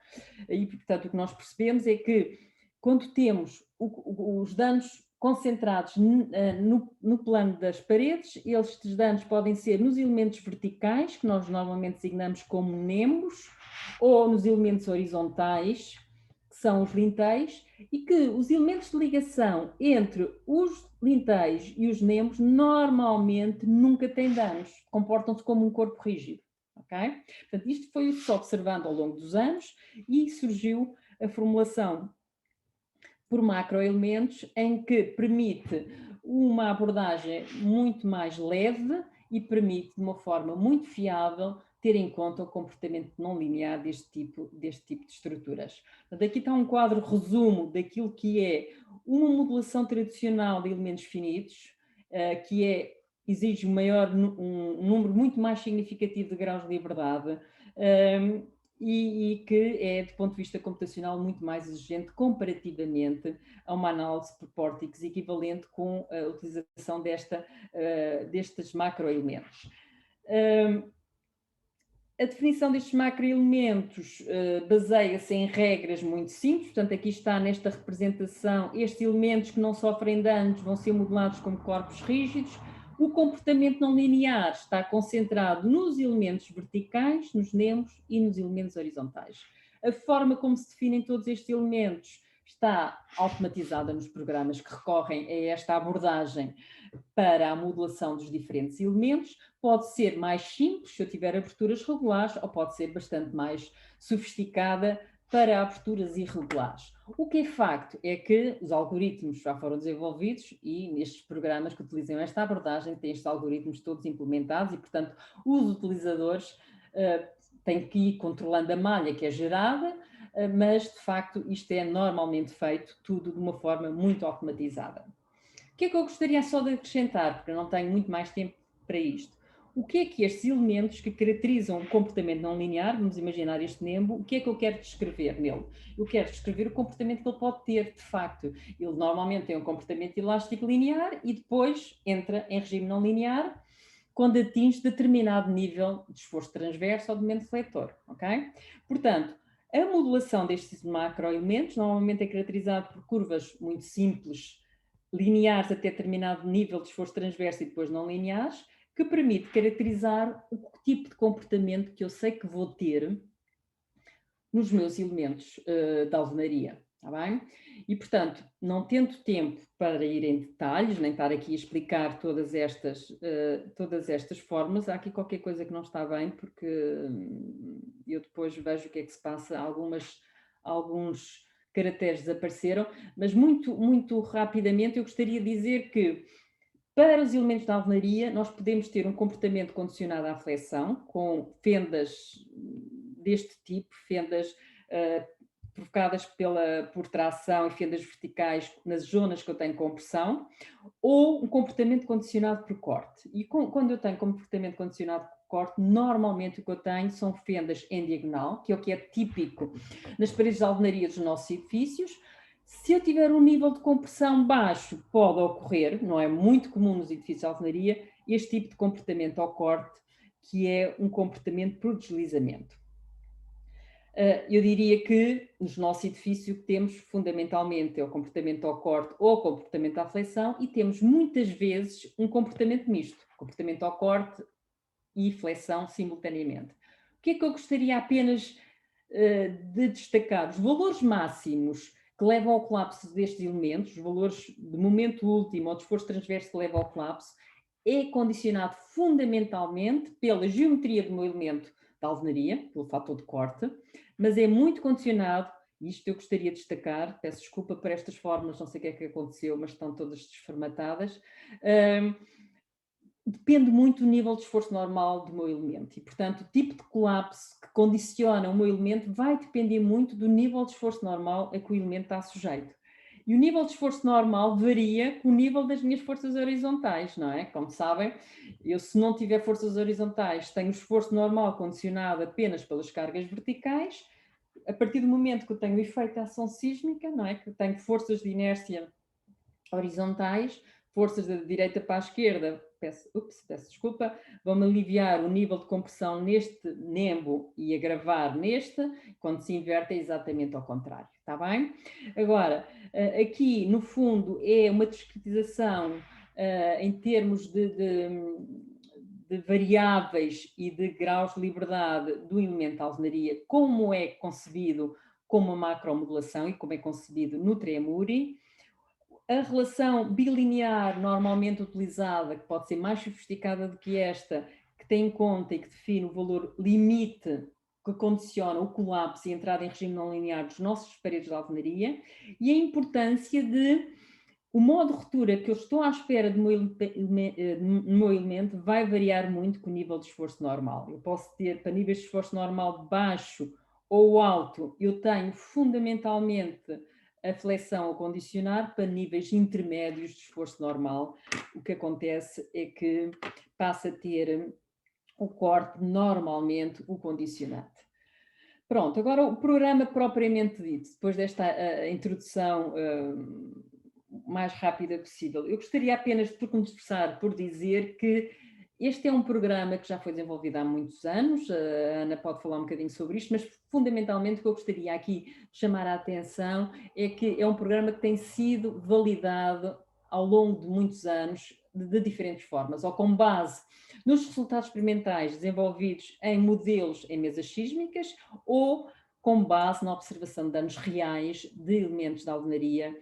E, portanto, o que nós percebemos é que quando temos os danos concentrados no plano das paredes, estes danos podem ser nos elementos verticais, que nós normalmente designamos como nembos, ou nos elementos horizontais, que são os lintéis, e que os elementos de ligação entre os lintéis e os nembos normalmente nunca têm danos, comportam-se como um corpo rígido. Okay? Portanto, isto foi-se observando ao longo dos anos e surgiu a formulação por macroelementos em que permite uma abordagem muito mais leve e permite, de uma forma muito fiável, ter em conta o comportamento não linear deste tipo de estruturas. Portanto, aqui está um quadro resumo daquilo que é uma modelação tradicional de elementos finitos, que exige um número muito mais significativo de graus de liberdade, e que é, do ponto de vista computacional, muito mais exigente comparativamente a uma análise por pórticos equivalente com a utilização destes macroelementos. A definição destes macroelementos baseia-se em regras muito simples, portanto aqui está nesta representação, estes elementos que não sofrem danos vão ser modelados como corpos rígidos. O comportamento não linear está concentrado nos elementos verticais, nos nembos e nos elementos horizontais. A forma como se definem todos estes elementos está automatizada nos programas que recorrem a esta abordagem para a modelação dos diferentes elementos. Pode ser mais simples, se eu tiver aberturas regulares, ou pode ser bastante mais sofisticada para aberturas irregulares. O que é facto é que os algoritmos já foram desenvolvidos e nestes programas que utilizam esta abordagem têm estes algoritmos todos implementados e, portanto, os utilizadores têm que ir controlando a malha que é gerada, mas, de facto, isto é normalmente feito tudo de uma forma muito automatizada. O que é que eu gostaria só de acrescentar, porque eu não tenho muito mais tempo para isto? O que é que estes elementos que caracterizam o comportamento não linear, vamos imaginar este Nembo, o que é que eu quero descrever nele? Eu quero descrever o comportamento que ele pode ter, de facto. Ele normalmente tem um comportamento elástico linear e depois entra em regime não linear quando atinge determinado nível de esforço transverso ou de momento fletor, ok? Portanto, a modulação destes macroelementos normalmente é caracterizada por curvas muito simples, lineares até determinado nível de esforço transverso e depois não lineares, que permite caracterizar o tipo de comportamento que eu sei que vou ter nos meus elementos de alvenaria, está bem? E, portanto, não tendo tempo para ir em detalhes, nem estar aqui a explicar todas estas formas, há aqui qualquer coisa que não está bem, porque eu depois vejo o que é que se passa, alguns caracteres desapareceram, mas muito rapidamente eu gostaria de dizer que para os elementos da alvenaria, nós podemos ter um comportamento condicionado à flexão, com fendas deste tipo, fendas provocadas por tração e fendas verticais nas zonas que eu tenho compressão, ou um comportamento condicionado por corte. E quando eu tenho comportamento condicionado por corte, normalmente o que eu tenho são fendas em diagonal, que é o que é típico nas paredes de alvenaria dos nossos edifícios. Se eu tiver um nível de compressão baixo, pode ocorrer, não é muito comum nos edifícios de alvenaria, este tipo de comportamento ao corte, que é um comportamento por deslizamento. Eu diria que nos nossos edifícios temos fundamentalmente o comportamento ao corte ou o comportamento à flexão e temos muitas vezes um comportamento misto, comportamento ao corte e flexão simultaneamente. O que é que eu gostaria apenas de destacar? Os valores máximos que levam ao colapso destes elementos, os valores de momento último ou de esforço transverso que levam ao colapso, é condicionado fundamentalmente pela geometria do meu elemento da alvenaria, pelo fator de corte, mas é muito condicionado, e isto eu gostaria de destacar, peço desculpa por estas formas, não sei o que é que aconteceu, mas estão todas desformatadas, depende muito do nível de esforço normal do meu elemento e, portanto, o tipo de colapso que condiciona o meu elemento vai depender muito do nível de esforço normal a que o elemento está sujeito. E o nível de esforço normal varia com o nível das minhas forças horizontais, não é? Como sabem, eu se não tiver forças horizontais, tenho o esforço normal condicionado apenas pelas cargas verticais. A partir do momento que eu tenho o efeito de ação sísmica, não é? Que eu tenho forças de inércia horizontais, forças da direita para a esquerda, peço desculpa, vão-me aliviar o nível de compressão neste Nembo e agravar neste, quando se inverte é exatamente ao contrário, está bem? Agora, aqui no fundo é uma discretização em termos de variáveis e de graus de liberdade do elemento de alvenaria, como é concebido como uma macromodulação e como é concebido no Tremuri. A relação bilinear normalmente utilizada, que pode ser mais sofisticada do que esta, que tem em conta e que define o valor limite que condiciona o colapso e a entrada em regime não linear dos nossos paredes de alvenaria, e a importância de o modo de ruptura que eu estou à espera do meu elemento vai variar muito com o nível de esforço normal. Eu posso ter, para níveis de esforço normal baixo ou alto, eu tenho fundamentalmente a flexão a condicionar para níveis intermédios de esforço normal. O que acontece é que passa a ter o corte normalmente o condicionante. Pronto, agora o programa propriamente dito, depois desta introdução mais rápida possível. Eu gostaria apenas de começar por dizer que este é um programa que já foi desenvolvido há muitos anos, a Ana pode falar um bocadinho sobre isto, mas fundamentalmente o que eu gostaria aqui de chamar a atenção é que é um programa que tem sido validado ao longo de muitos anos de diferentes formas, ou com base nos resultados experimentais desenvolvidos em modelos em mesas sísmicas, ou com base na observação de danos reais de elementos da alvenaria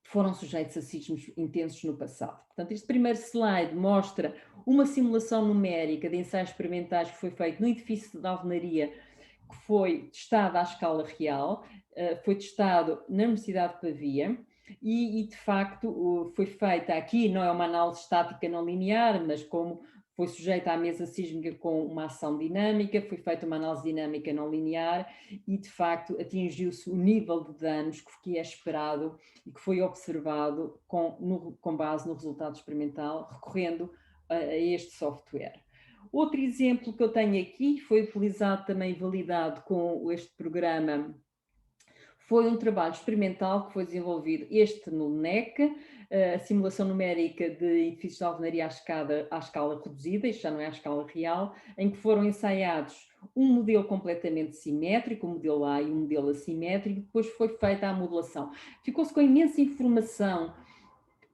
que foram sujeitos a sismos intensos no passado. Portanto, este primeiro slide mostra uma simulação numérica de ensaios experimentais que foi feito no edifício de alvenaria que foi testado à escala real, foi testado na Universidade de Pavia e de facto foi feita aqui, não é uma análise estática não linear, mas como foi sujeita à mesa sísmica com uma ação dinâmica, foi feita uma análise dinâmica não linear e de facto atingiu-se o nível de danos que é esperado e que foi observado com base no resultado experimental, recorrendo a este software. Outro exemplo que eu tenho aqui, foi utilizado também, validado com este programa, foi um trabalho experimental que foi desenvolvido, este no NEC, a simulação numérica de edifícios de alvenaria à escala reduzida, isto já não é à escala real, em que foram ensaiados um modelo completamente simétrico, um modelo A e um modelo assimétrico, e depois foi feita a modelação. Ficou-se com imensa informação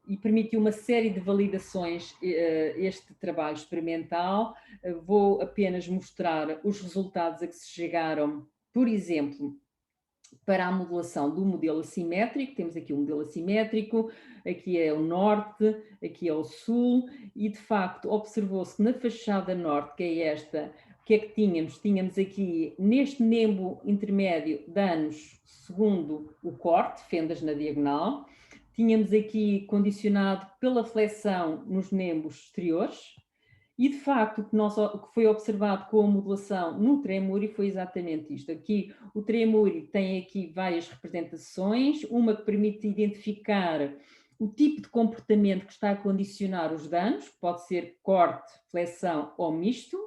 e permitiu uma série de validações este trabalho experimental. Vou apenas mostrar os resultados a que se chegaram, por exemplo, para a modelação do modelo assimétrico. Temos aqui o modelo assimétrico, aqui é o norte, aqui é o sul, e de facto observou-se que na fachada norte, que é esta, o que é que tínhamos? Tínhamos aqui neste nembo intermédio danos segundo o corte, fendas na diagonal. Tínhamos aqui condicionado pela flexão nos nembos exteriores. E, de facto, o que foi observado com a modelação no Tremuri foi exatamente isto. Aqui, o Tremuri tem aqui várias representações, uma que permite identificar o tipo de comportamento que está a condicionar os danos, pode ser corte, flexão ou misto,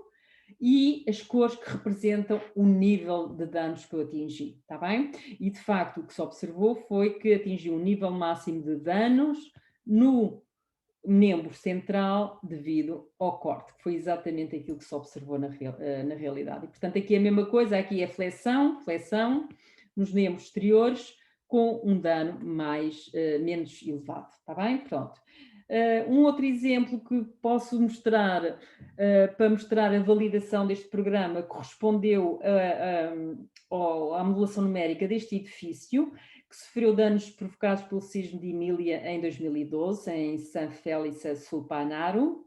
e as cores que representam o nível de danos que eu atingi, está bem? E, de facto, o que se observou foi que atingiu um nível máximo de danos no nembo central devido ao corte, que foi exatamente aquilo que se observou na realidade. E, portanto, aqui é a mesma coisa, aqui é flexão nos nembos exteriores com um dano menos elevado, está bem? Pronto. Um outro exemplo que posso mostrar, para mostrar a validação deste programa, correspondeu à modelação numérica deste edifício, que sofreu danos provocados pelo sismo de Emília em 2012, em San Félix sul Panaro.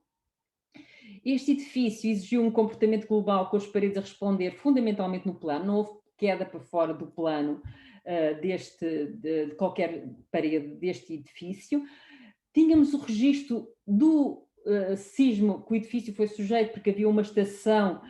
Este edifício exigiu um comportamento global com as paredes a responder fundamentalmente no plano, não houve queda para fora do plano de qualquer parede deste edifício. Tínhamos o registro do sismo que o edifício foi sujeito, porque havia uma estação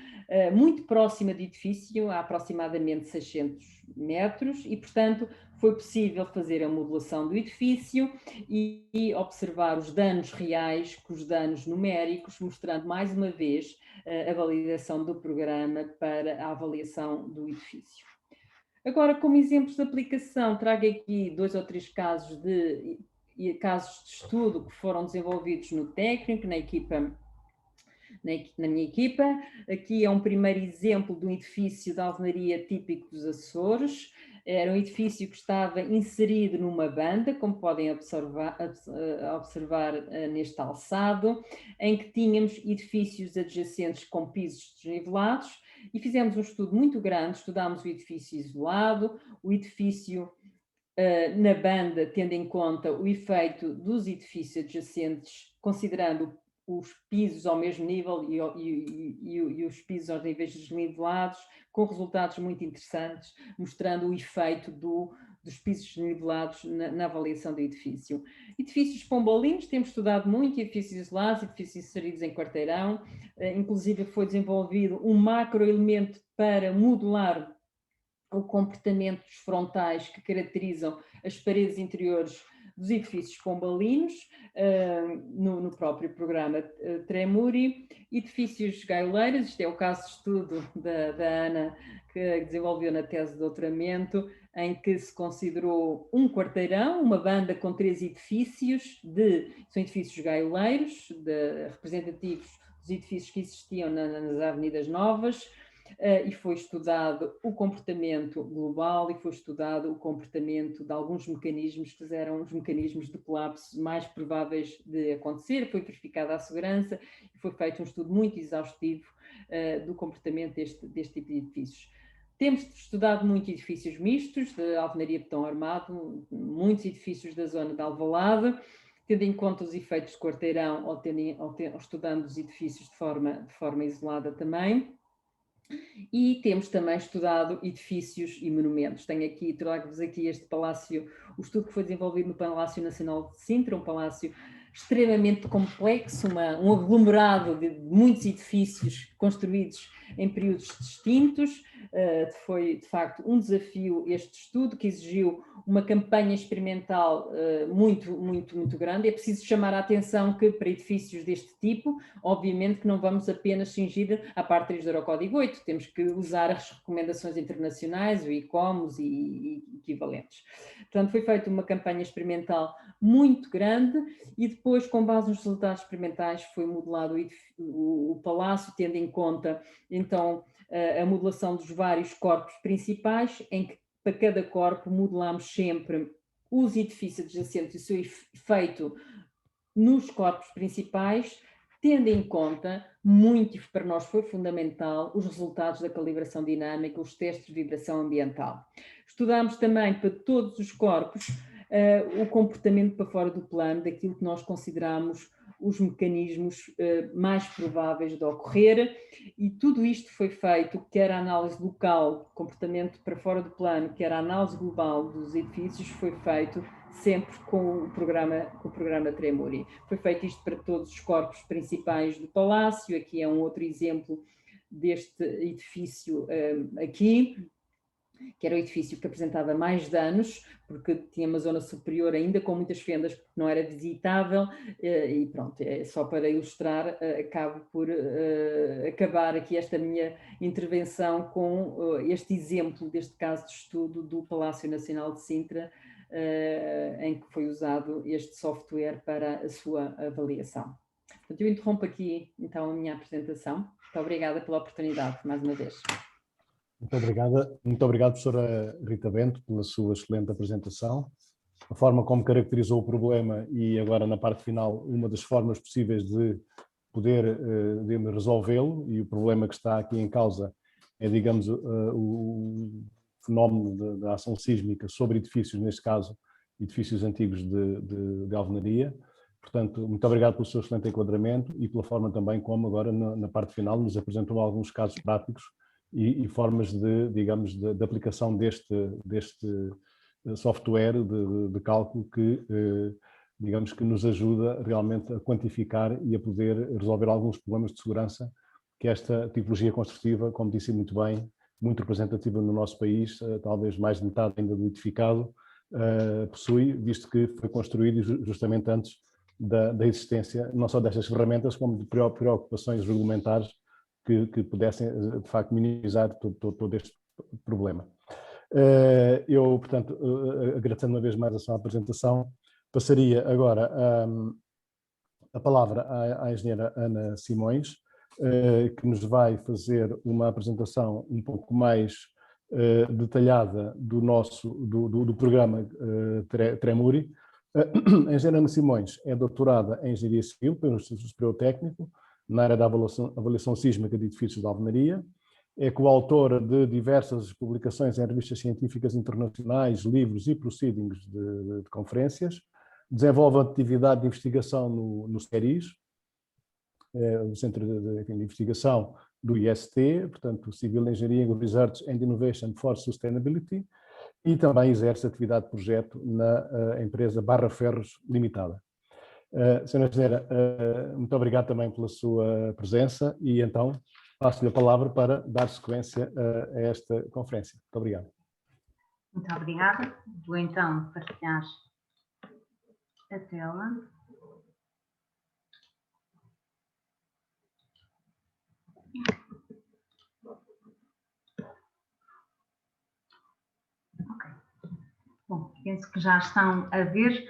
muito próxima do edifício, a aproximadamente 600 metros, e, portanto, foi possível fazer a modelação do edifício e observar os danos reais com os danos numéricos, mostrando mais uma vez a validação do programa para a avaliação do edifício. Agora, como exemplos de aplicação, trago aqui 2 ou 3 casos de estudo que foram desenvolvidos no técnico, na minha equipa. Aqui é um primeiro exemplo de um edifício de alvenaria típico dos Açores. Era um edifício que estava inserido numa banda, como podem observar neste alçado, em que tínhamos edifícios adjacentes com pisos desnivelados, e fizemos um estudo muito grande, estudámos o edifício isolado, o edifício na banda, tendo em conta o efeito dos edifícios adjacentes, considerando os pisos ao mesmo nível e os pisos aos níveis desnivelados, com resultados muito interessantes, mostrando o efeito dos pisos desnivelados na avaliação do edifício. Edifícios pombolinhos, temos estudado muito, edifícios isolados, edifícios inseridos em quarteirão, inclusive foi desenvolvido um macroelemento para modelar o comportamento dos frontais que caracterizam as paredes interiores dos edifícios pombalinos, no próprio programa Tremuri. Edifícios gaioleiros, isto é o caso de estudo da Ana, que desenvolveu na tese de doutoramento, em que se considerou um quarteirão, uma banda com 3 edifícios, são edifícios gaioleiros, representativos dos edifícios que existiam nas avenidas novas, e foi estudado o comportamento global e foi estudado o comportamento de alguns mecanismos que eram os mecanismos de colapso mais prováveis de acontecer, foi verificada a segurança e foi feito um estudo muito exaustivo do comportamento deste tipo de edifícios. Temos estudado muitos edifícios mistos, de alvenaria betão armado, muitos edifícios da zona de Alvalade, tendo em conta os efeitos de quarteirão ou estudando os edifícios de forma isolada também. E temos também estudado edifícios e monumentos. Trago-vos aqui este palácio, o estudo que foi desenvolvido no Palácio Nacional de Sintra, um palácio extremamente complexo, um aglomerado de muitos edifícios construídos em períodos distintos. Foi, de facto, um desafio este estudo, que exigiu uma campanha experimental muito grande. É preciso chamar a atenção que, para edifícios deste tipo, obviamente que não vamos apenas cingir à parte 3 do Eurocódigo 8, temos que usar as recomendações internacionais, o ICOMOS e equivalentes. Portanto, foi feita uma campanha experimental muito grande e depois, com base nos resultados experimentais, foi modelado o palácio, tendo em conta, então, a modelação dos vários corpos principais, em que para cada corpo modelamos sempre os edifícios adjacentes e o seu efeito nos corpos principais, tendo em conta, muito para nós foi fundamental, os resultados da calibração dinâmica, os testes de vibração ambiental. Estudámos também para todos os corpos o comportamento para fora do plano, daquilo que nós consideramos os mecanismos mais prováveis de ocorrer, e tudo isto foi feito, quer a análise local, comportamento para fora do plano, quer a análise global dos edifícios, foi feito sempre com o programa Tremuri. Foi feito isto para todos os corpos principais do palácio. Aqui é um outro exemplo deste edifício aqui, que era o edifício que apresentava mais danos, porque tinha uma zona superior ainda com muitas fendas, porque não era visitável, e pronto, é só para ilustrar, acabo por acabar aqui esta minha intervenção com este exemplo deste caso de estudo do Palácio Nacional de Sintra, em que foi usado este software para a sua avaliação. Portanto, eu interrompo aqui então a minha apresentação. Muito obrigada pela oportunidade, mais uma vez. Muito obrigado, professora Rita Bento, pela sua excelente apresentação. A forma como caracterizou o problema e agora na parte final uma das formas possíveis de poder resolvê-lo, e o problema que está aqui em causa é, digamos, o fenómeno da ação sísmica sobre edifícios, neste caso, edifícios antigos de alvenaria. Portanto, muito obrigado pelo seu excelente enquadramento e pela forma também como agora na parte final nos apresentou alguns casos práticos e formas digamos, de aplicação deste software de cálculo que, digamos, que nos ajuda realmente a quantificar e a poder resolver alguns problemas de segurança que esta tipologia construtiva, como disse muito bem, muito representativa no nosso país, talvez mais de metade ainda do edificado, possui, visto que foi construído justamente antes da existência não só destas ferramentas, como de preocupações regulamentares que pudessem, de facto, minimizar todo este problema. Eu, portanto, agradecendo uma vez mais a sua apresentação, passaria agora a palavra à engenheira Ana Simões, que nos vai fazer uma apresentação um pouco mais detalhada do programa Tremuri. A engenheira Ana Simões é doutorada em Engenharia Civil pelo Instituto Superior Técnico, na área da avaliação sísmica de edifícios de alvenaria. É coautora de diversas publicações em revistas científicas internacionais, livros e proceedings de conferências. Desenvolve atividade de investigação no CERIS, o Centro de Investigação do IST, portanto, Civil Engineering Research and Innovation for Sustainability, e também exerce atividade de projeto na empresa Barra Ferros Limitada. Senhora Engenheira, muito obrigado também pela sua presença e então passo-lhe a palavra para dar sequência a esta conferência. Muito obrigado. Muito obrigada. Vou então partilhar a tela. Ok. Bom, penso que já estão a ver.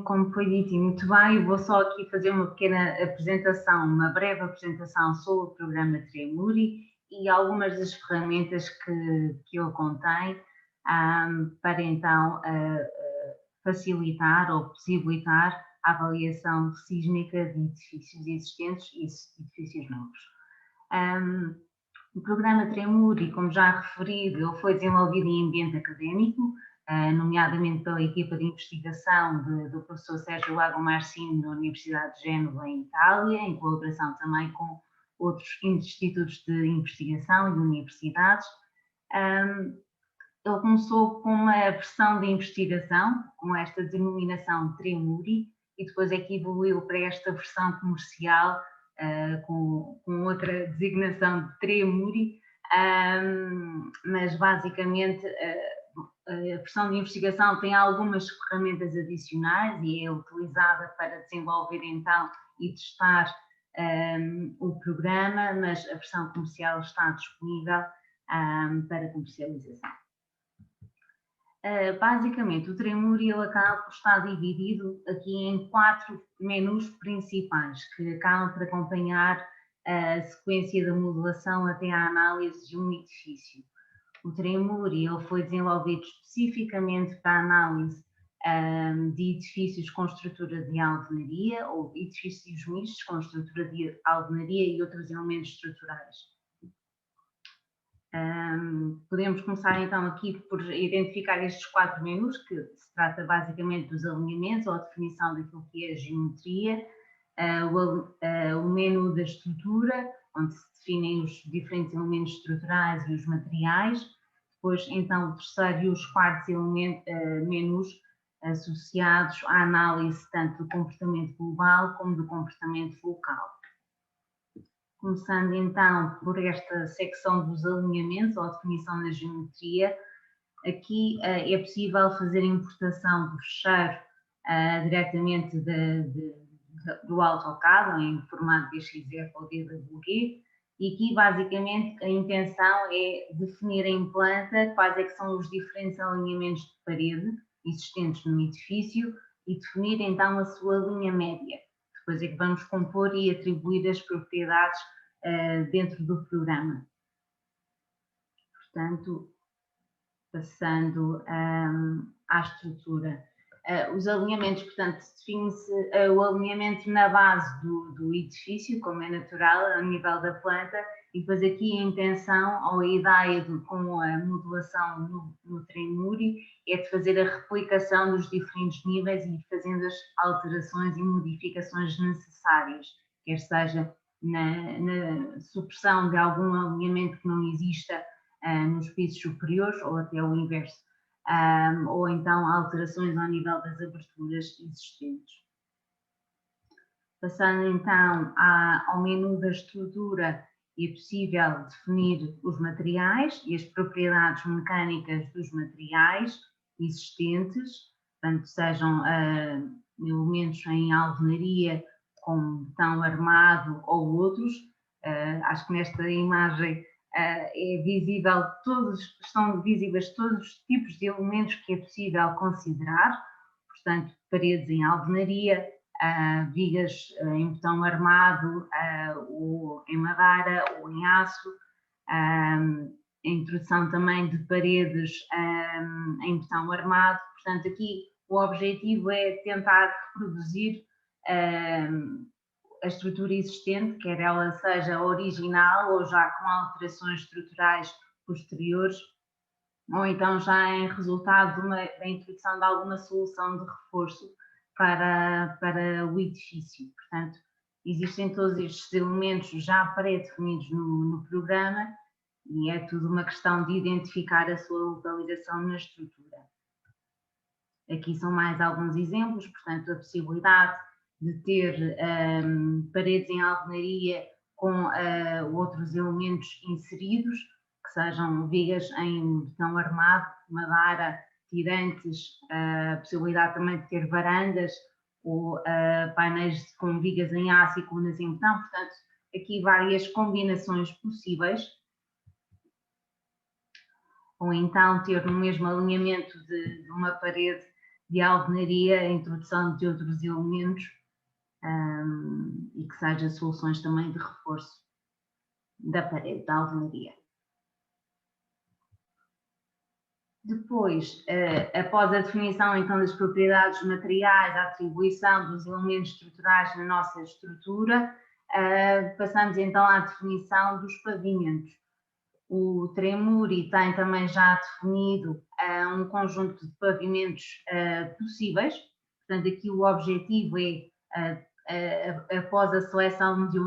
Como foi dito e muito bem, eu vou só aqui fazer uma pequena apresentação, uma breve apresentação sobre o programa Tremuri e algumas das ferramentas que ele contém para então facilitar ou possibilitar a avaliação sísmica de edifícios existentes e edifícios novos. O programa Tremuri, como já referido, ele foi desenvolvido em ambiente académico, nomeadamente pela equipa de investigação do professor Sérgio Lago Marcino da Universidade de Génova, em Itália, em colaboração também com outros institutos de investigação e universidades. Ele começou com uma versão de investigação, com esta denominação Tremuri, e depois é que evoluiu para esta versão comercial, com outra designação de Tremuri, mas basicamente a versão de investigação tem algumas ferramentas adicionais e é utilizada para desenvolver então e testar o programa, mas a versão comercial está disponível para comercialização. Basicamente, o Tremuri ele acaba por estar dividido aqui em 4 menus principais, que acabam por acompanhar a sequência da modelação até à análise de um edifício. O Tremuri ele foi desenvolvido especificamente para a análise de edifícios com estrutura de alvenaria ou edifícios mistos com estrutura de alvenaria e outros elementos estruturais. Podemos começar então aqui por identificar estes 4 menus, que se trata basicamente dos alinhamentos ou a definição daquilo que é a geometria, o menu da estrutura, onde se definem os diferentes elementos estruturais e os materiais, depois então o terceiro e os quartos menus associados à análise tanto do comportamento global como do comportamento local. Começando então por esta secção dos alinhamentos ou definição da geometria, aqui é possível fazer a importação do fecheiro diretamente do AutoCAD em formato DXF ou DWG, e aqui basicamente a intenção é definir em planta quais é que são os diferentes alinhamentos de parede existentes no edifício e definir então a sua linha média. Depois é que vamos compor e atribuir as propriedades dentro do programa. Portanto, passando à estrutura. Os alinhamentos, portanto, define-se o alinhamento na base do edifício, como é natural, a nível da planta, e depois aqui a intenção ou a ideia com a modelação no Tremuri é de fazer a replicação dos diferentes níveis e ir fazendo as alterações e modificações necessárias, quer seja na supressão de algum alinhamento que não exista nos pisos superiores ou até o inverso, ou então alterações ao nível das aberturas existentes. Passando então ao menu da estrutura, é possível definir os materiais e as propriedades mecânicas dos materiais existentes, portanto, sejam elementos em alvenaria, como betão armado ou outros. Acho que nesta imagem é visível estão visíveis todos os tipos de elementos que é possível considerar, portanto, paredes em alvenaria, vigas em betão armado, ou em madeira ou em aço, a introdução também de paredes em betão armado. Portanto, aqui o objetivo é tentar reproduzir a estrutura existente, quer ela seja original ou já com alterações estruturais posteriores, ou então já em resultado da introdução de alguma solução de reforço para o edifício. Portanto, existem todos estes elementos já pré-definidos no programa e é tudo uma questão de identificar a sua localização na estrutura. Aqui são mais alguns exemplos, portanto, a possibilidade de ter paredes em alvenaria com outros elementos inseridos, que sejam vigas em betão armado, madeira, tirantes, a possibilidade também de ter varandas ou painéis com vigas em aço e colunas em betão. Portanto, aqui várias combinações possíveis. Ou então ter no mesmo alinhamento de uma parede de alvenaria a introdução de outros elementos, e que seja soluções também de reforço da parede da alvenaria. Depois, após a definição então das propriedades materiais, a atribuição dos elementos estruturais na nossa estrutura, passamos então à definição dos pavimentos. O Tremuri tem também já definido um conjunto de pavimentos possíveis, portanto aqui o objetivo é após a seleção de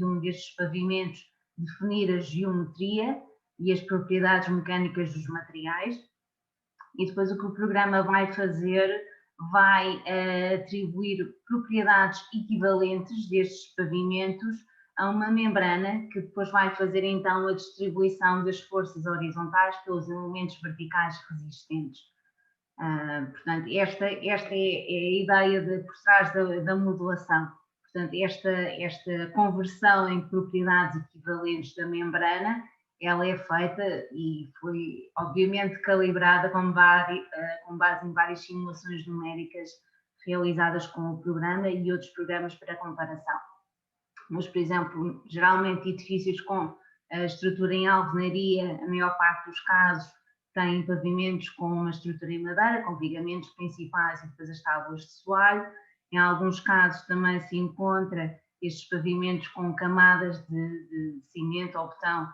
um destes pavimentos, definir a geometria e as propriedades mecânicas dos materiais. E depois o que o programa vai fazer, vai atribuir propriedades equivalentes destes pavimentos a uma membrana que depois vai fazer então a distribuição das forças horizontais pelos elementos verticais resistentes. Portanto, esta é a ideia por trás da modulação. Portanto, esta conversão em propriedades equivalentes da membrana, ela é feita e foi obviamente calibrada com base em várias simulações numéricas realizadas com o programa e outros programas para comparação. Mas, por exemplo, geralmente edifícios com estrutura em alvenaria, a maior parte dos casos têm pavimentos com uma estrutura em madeira, com vigamentos principais e depois as tábuas de soalho. Em alguns casos também se encontra estes pavimentos com camadas de cimento ou betão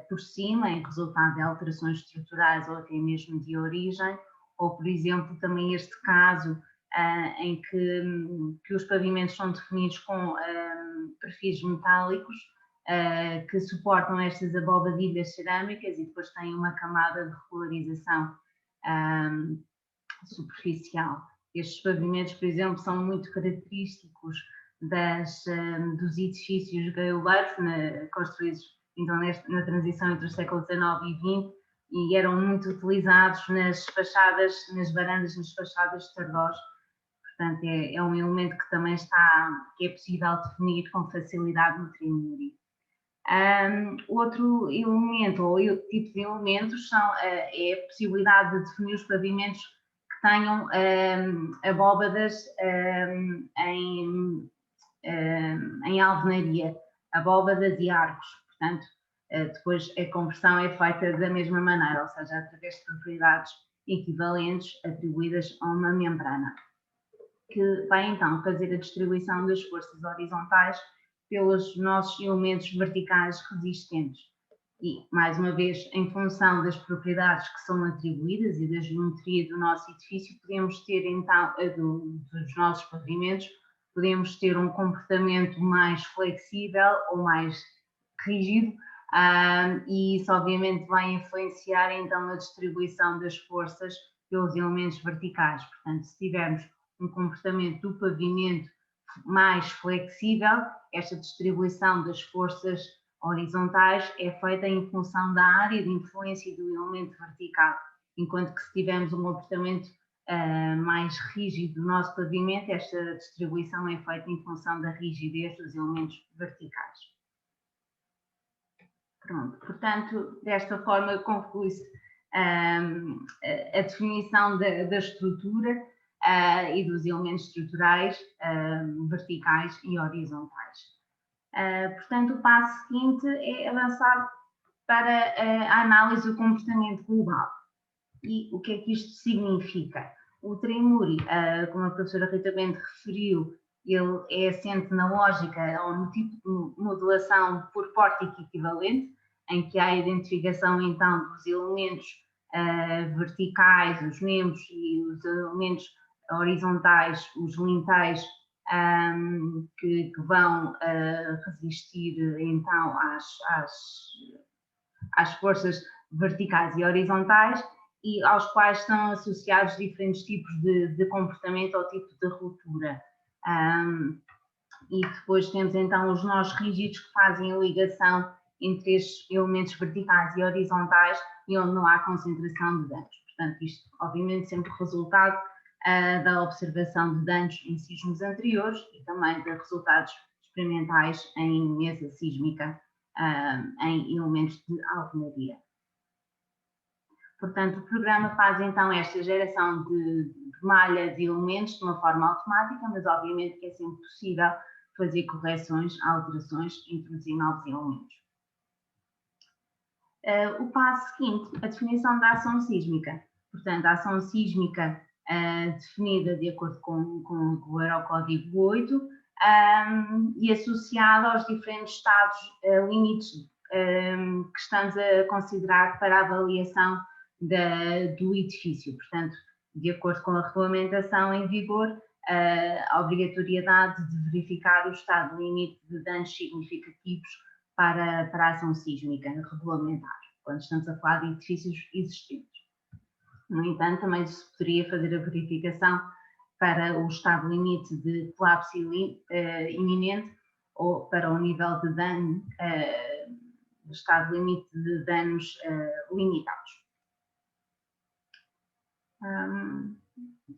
por cima, em resultado de alterações estruturais ou até mesmo de origem, ou, por exemplo, também este caso em que os pavimentos são definidos com perfis metálicos que suportam estas abobadilhas cerâmicas e depois têm uma camada de regularização superficial. Estes pavimentos, por exemplo, são muito característicos dos edifícios gaioleiros construídos então, na transição entre o século XIX e XX, e eram muito utilizados nas fachadas, nas varandas, nas fachadas de tardós. Portanto, é um elemento que é possível definir com facilidade no Trimuri. Outro elemento, ou tipo de elementos, é a possibilidade de definir os pavimentos que tenham abóbadas em alvenaria, abóbadas e arcos. Portanto, depois a conversão é feita da mesma maneira, ou seja, através de propriedades equivalentes atribuídas a uma membrana, que vai então fazer a distribuição das forças horizontais pelos nossos elementos verticais resistentes. E, mais uma vez, em função das propriedades que são atribuídas e da geometria do nosso edifício, podemos ter então, dos nossos pavimentos, podemos ter um comportamento mais flexível ou mais rígido, e isso obviamente vai influenciar então a distribuição das forças pelos elementos verticais. Portanto, se tivermos um comportamento do pavimento mais flexível, esta distribuição das forças horizontais é feita em função da área de influência do elemento vertical, enquanto que se tivermos um comportamento mais rígido do nosso pavimento, esta distribuição é feita em função da rigidez dos elementos verticais. Pronto, portanto, desta forma conclui-se a definição da estrutura e dos elementos estruturais verticais e horizontais. Portanto, o passo seguinte é avançar para a análise do comportamento global. E o que é que isto significa? O Trimuri, como a professora Rita Bento referiu, ele é assente na lógica ou no tipo de modulação por pórtico equivalente, em que há a identificação então dos elementos verticais, os membros, e os elementos horizontais, os lintéis, que vão resistir então às forças verticais e horizontais, e aos quais estão associados diferentes tipos de comportamento ou tipo de ruptura. E depois temos então os nós rígidos que fazem a ligação entre estes elementos verticais e horizontais e onde não há concentração de danos. Portanto, isto obviamente sempre resultado da observação de danos em sismos anteriores e também de resultados experimentais em mesa sísmica em elementos de alvenaria. Portanto, o programa faz então esta geração de malha de elementos de uma forma automática, mas obviamente que é sempre possível fazer correções, alterações, introduzir novos elementos. O passo seguinte, a definição da ação sísmica. Portanto, a ação sísmica definida de acordo com o Eurocódigo 8 e associada aos diferentes estados limites que estamos a considerar para a avaliação do edifício. Portanto, de acordo com a regulamentação em vigor, a obrigatoriedade de verificar o estado limite de danos significativos para a ação sísmica regulamentar, quando estamos a falar de edifícios existentes. No entanto, também se poderia fazer a verificação para o estado limite de colapso iminente ou para o nível de dano, o estado limite de danos limitados.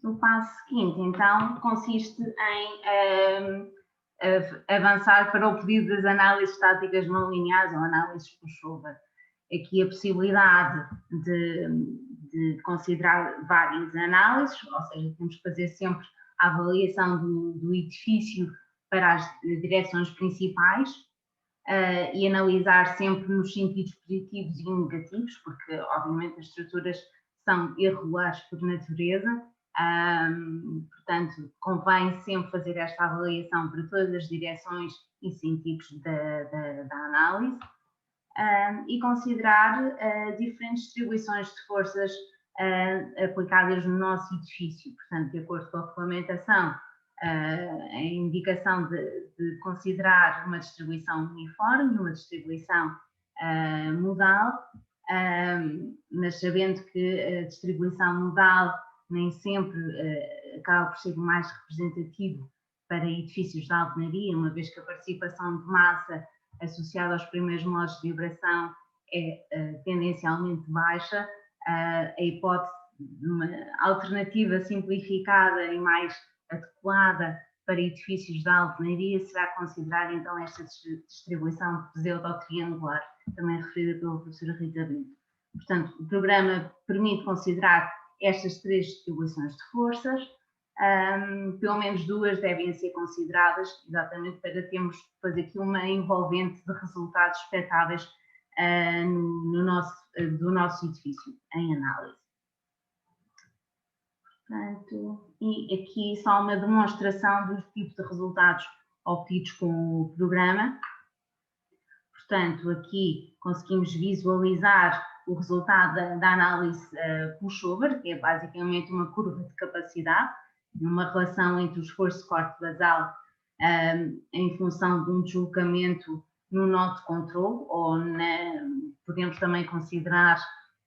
O passo seguinte, então, consiste em avançar para o pedido das análises estáticas não lineares ou análises pushover. Aqui a possibilidade de considerar várias análises, ou seja, temos que fazer sempre a avaliação do edifício para as direções principais e analisar sempre nos sentidos positivos e negativos, porque obviamente as estruturas são irregulares por natureza, portanto convém sempre fazer esta avaliação para todas as direções e sentidos da análise. E considerar diferentes distribuições de forças aplicadas no nosso edifício. Portanto, de acordo com a regulamentação, a indicação de considerar uma distribuição uniforme, uma distribuição modal, mas sabendo que a distribuição modal nem sempre acaba por ser o mais representativo para edifícios de alvenaria, uma vez que a participação de massa associada aos primeiros modos de vibração é tendencialmente baixa, a hipótese de uma alternativa simplificada e mais adequada para edifícios de alvenaria será considerar então esta distribuição pseudo-triangular, também referida pela professora Rita Bento. Portanto, o programa permite considerar estas três distribuições de forças. Pelo menos duas devem ser consideradas, exatamente para termos depois aqui uma envolvente de resultados expectáveis do nosso edifício em análise. Portanto, e aqui só uma demonstração do tipo de resultados obtidos com o programa. Portanto, aqui conseguimos visualizar o resultado da análise pushover, que é basicamente uma curva de capacidade, uma relação entre o esforço de corte basal em função de um deslocamento no nó de controle, ou podemos também considerar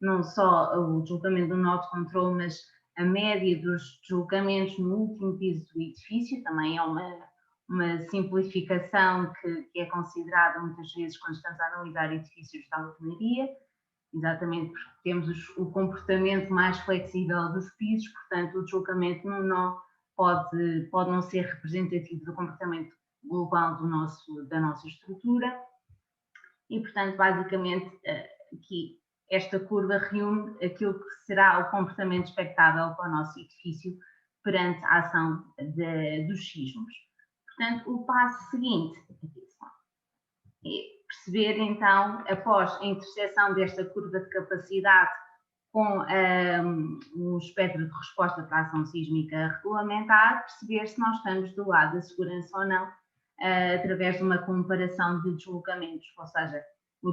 não só o deslocamento do nó de controle, mas a média dos deslocamentos no último piso do edifício. Também é uma simplificação que é considerada muitas vezes quando estamos a analisar edifícios de alvenaria, exatamente porque temos o comportamento mais flexível dos pisos, portanto o deslocamento no nó pode não ser representativo do comportamento global da nossa estrutura e, portanto, basicamente aqui esta curva reúne aquilo que será o comportamento expectável para o nosso edifício perante a ação dos sismos. Portanto, o passo seguinte é perceber então, após a interseção desta curva de capacidade com o espectro de resposta para a ação sísmica regulamentar, perceber se nós estamos do lado da segurança ou não, através de uma comparação de deslocamentos, ou seja, o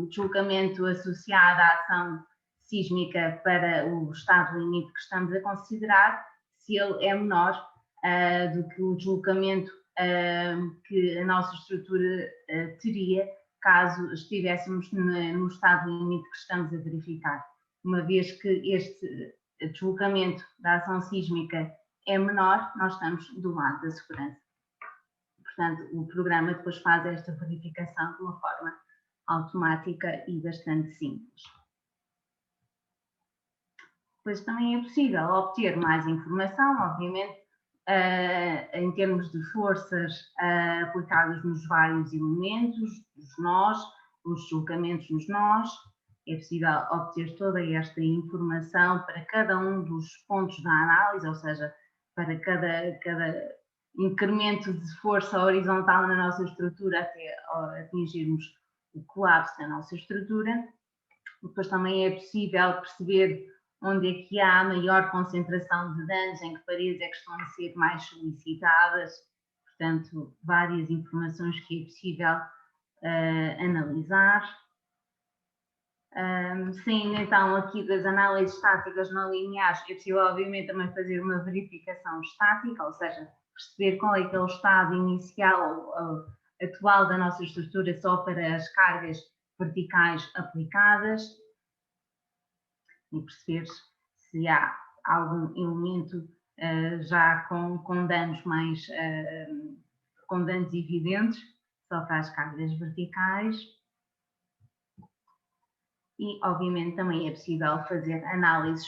deslocamento associado à ação sísmica para o estado limite que estamos a considerar, se ele é menor do que o deslocamento que a nossa estrutura teria caso estivéssemos no estado limite que estamos a verificar. Uma vez que este deslocamento da ação sísmica é menor, nós estamos do lado da segurança. Portanto, o programa depois faz esta verificação de uma forma automática e bastante simples. Depois também é possível obter mais informação, obviamente, em termos de forças aplicadas nos vários elementos, os nós, os deslocamentos nos nós. É possível obter toda esta informação para cada um dos pontos da análise, ou seja, para cada incremento de força horizontal na nossa estrutura até atingirmos o colapso da nossa estrutura. Depois também é possível perceber onde é que há maior concentração de danos, em que paredes é que estão a ser mais solicitadas, portanto, várias informações que é possível analisar. Saindo então aqui das análises estáticas não lineares, é possível obviamente também fazer uma verificação estática, ou seja, perceber qual é que é o estado inicial atual da nossa estrutura só para as cargas verticais aplicadas e perceber se há algum elemento já com danos mais com danos evidentes só para as cargas verticais. E, obviamente, também é possível fazer análises,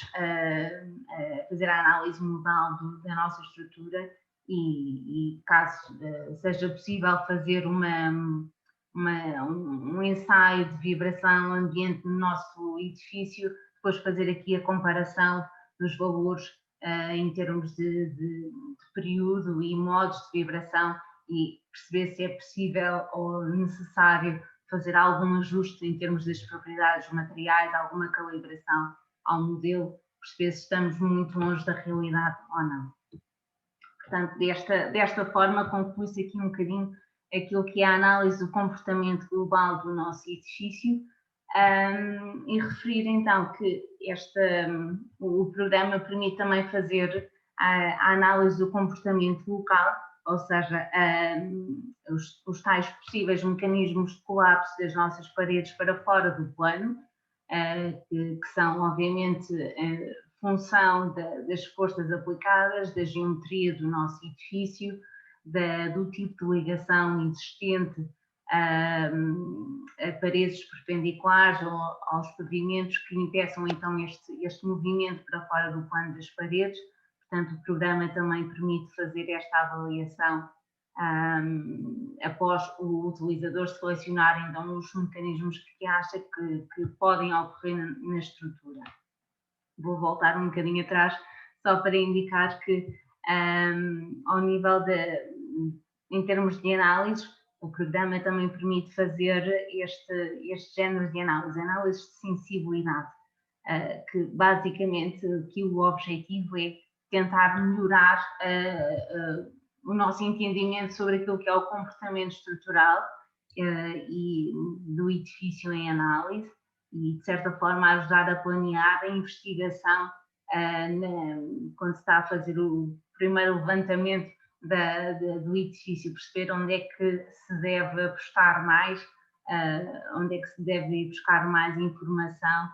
fazer a análise modal da nossa estrutura e caso seja possível fazer um ensaio de vibração ambiente no nosso edifício, depois fazer aqui a comparação dos valores em termos de período e modos de vibração e perceber se é possível ou necessário fazer algum ajuste em termos das propriedades dos materiais, alguma calibração ao modelo, perceber se estamos muito longe da realidade ou não. Portanto, desta forma, conclui-se aqui um bocadinho aquilo que é a análise do comportamento global do nosso edifício e referir então que o programa permite também fazer a análise do comportamento local, ou seja, os tais possíveis mecanismos de colapso das nossas paredes para fora do plano, que são obviamente função das forças aplicadas, da geometria do nosso edifício, do tipo de ligação existente a paredes perpendiculares ou aos pavimentos que impeçam então este movimento para fora do plano das paredes. Portanto, o programa também permite fazer esta avaliação após o utilizador selecionar então os mecanismos que acha que podem ocorrer na estrutura. Vou voltar um bocadinho atrás só para indicar que ao nível em termos de análise, o programa também permite fazer este género de análise de sensibilidade, que basicamente aqui o objetivo é tentar melhorar o nosso entendimento sobre aquilo que é o comportamento estrutural e do edifício em análise e, de certa forma, ajudar a planear a investigação quando se está a fazer o primeiro levantamento do edifício, perceber onde é que se deve apostar mais, onde é que se deve ir buscar mais informação,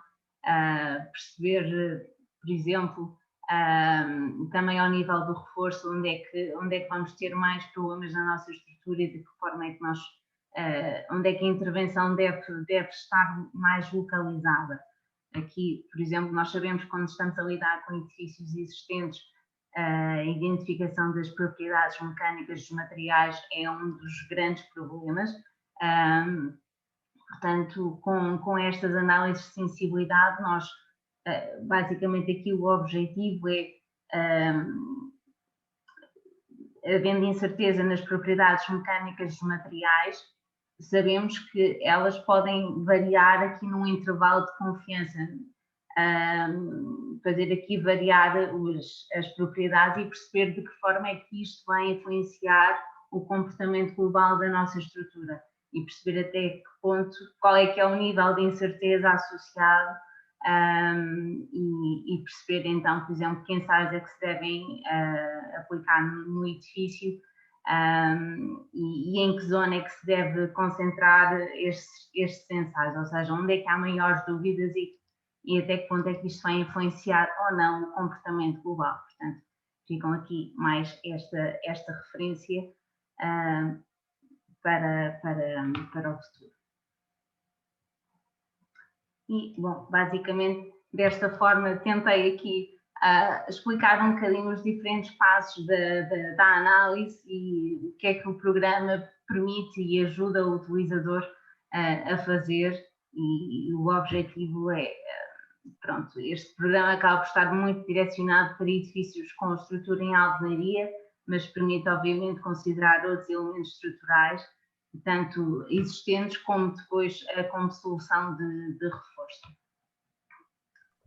perceber, por exemplo, também ao nível do reforço, onde é que vamos ter mais problemas na nossa estrutura e de que forma é que onde é que a intervenção deve estar mais localizada. Aqui, por exemplo, nós sabemos que quando estamos a lidar com edifícios existentes, a identificação das propriedades mecânicas dos materiais é um dos grandes problemas. Portanto, com estas análises de sensibilidade, nós basicamente aqui o objetivo é, havendo incerteza nas propriedades mecânicas dos materiais, sabemos que elas podem variar aqui num intervalo de confiança, fazer aqui variar as propriedades e perceber de que forma é que isto vai influenciar o comportamento global da nossa estrutura e perceber até que ponto, qual é que é o nível de incerteza associado e perceber então, por exemplo, que ensaios é que se devem aplicar no edifício e em que zona é que se deve concentrar estes ensaios, ou seja, onde é que há maiores dúvidas e até que ponto é que isto vai influenciar ou não o comportamento global. Portanto, ficam aqui mais esta referência para o futuro. E, bom, basicamente, desta forma, tentei aqui explicar um bocadinho os diferentes passos da análise e o que é que o programa permite e ajuda o utilizador a fazer, e o objetivo é, pronto, este programa acaba por estar muito direcionado para edifícios com estrutura em alvenaria, mas permite, obviamente, considerar outros elementos estruturais, tanto existentes como depois como solução de reforço.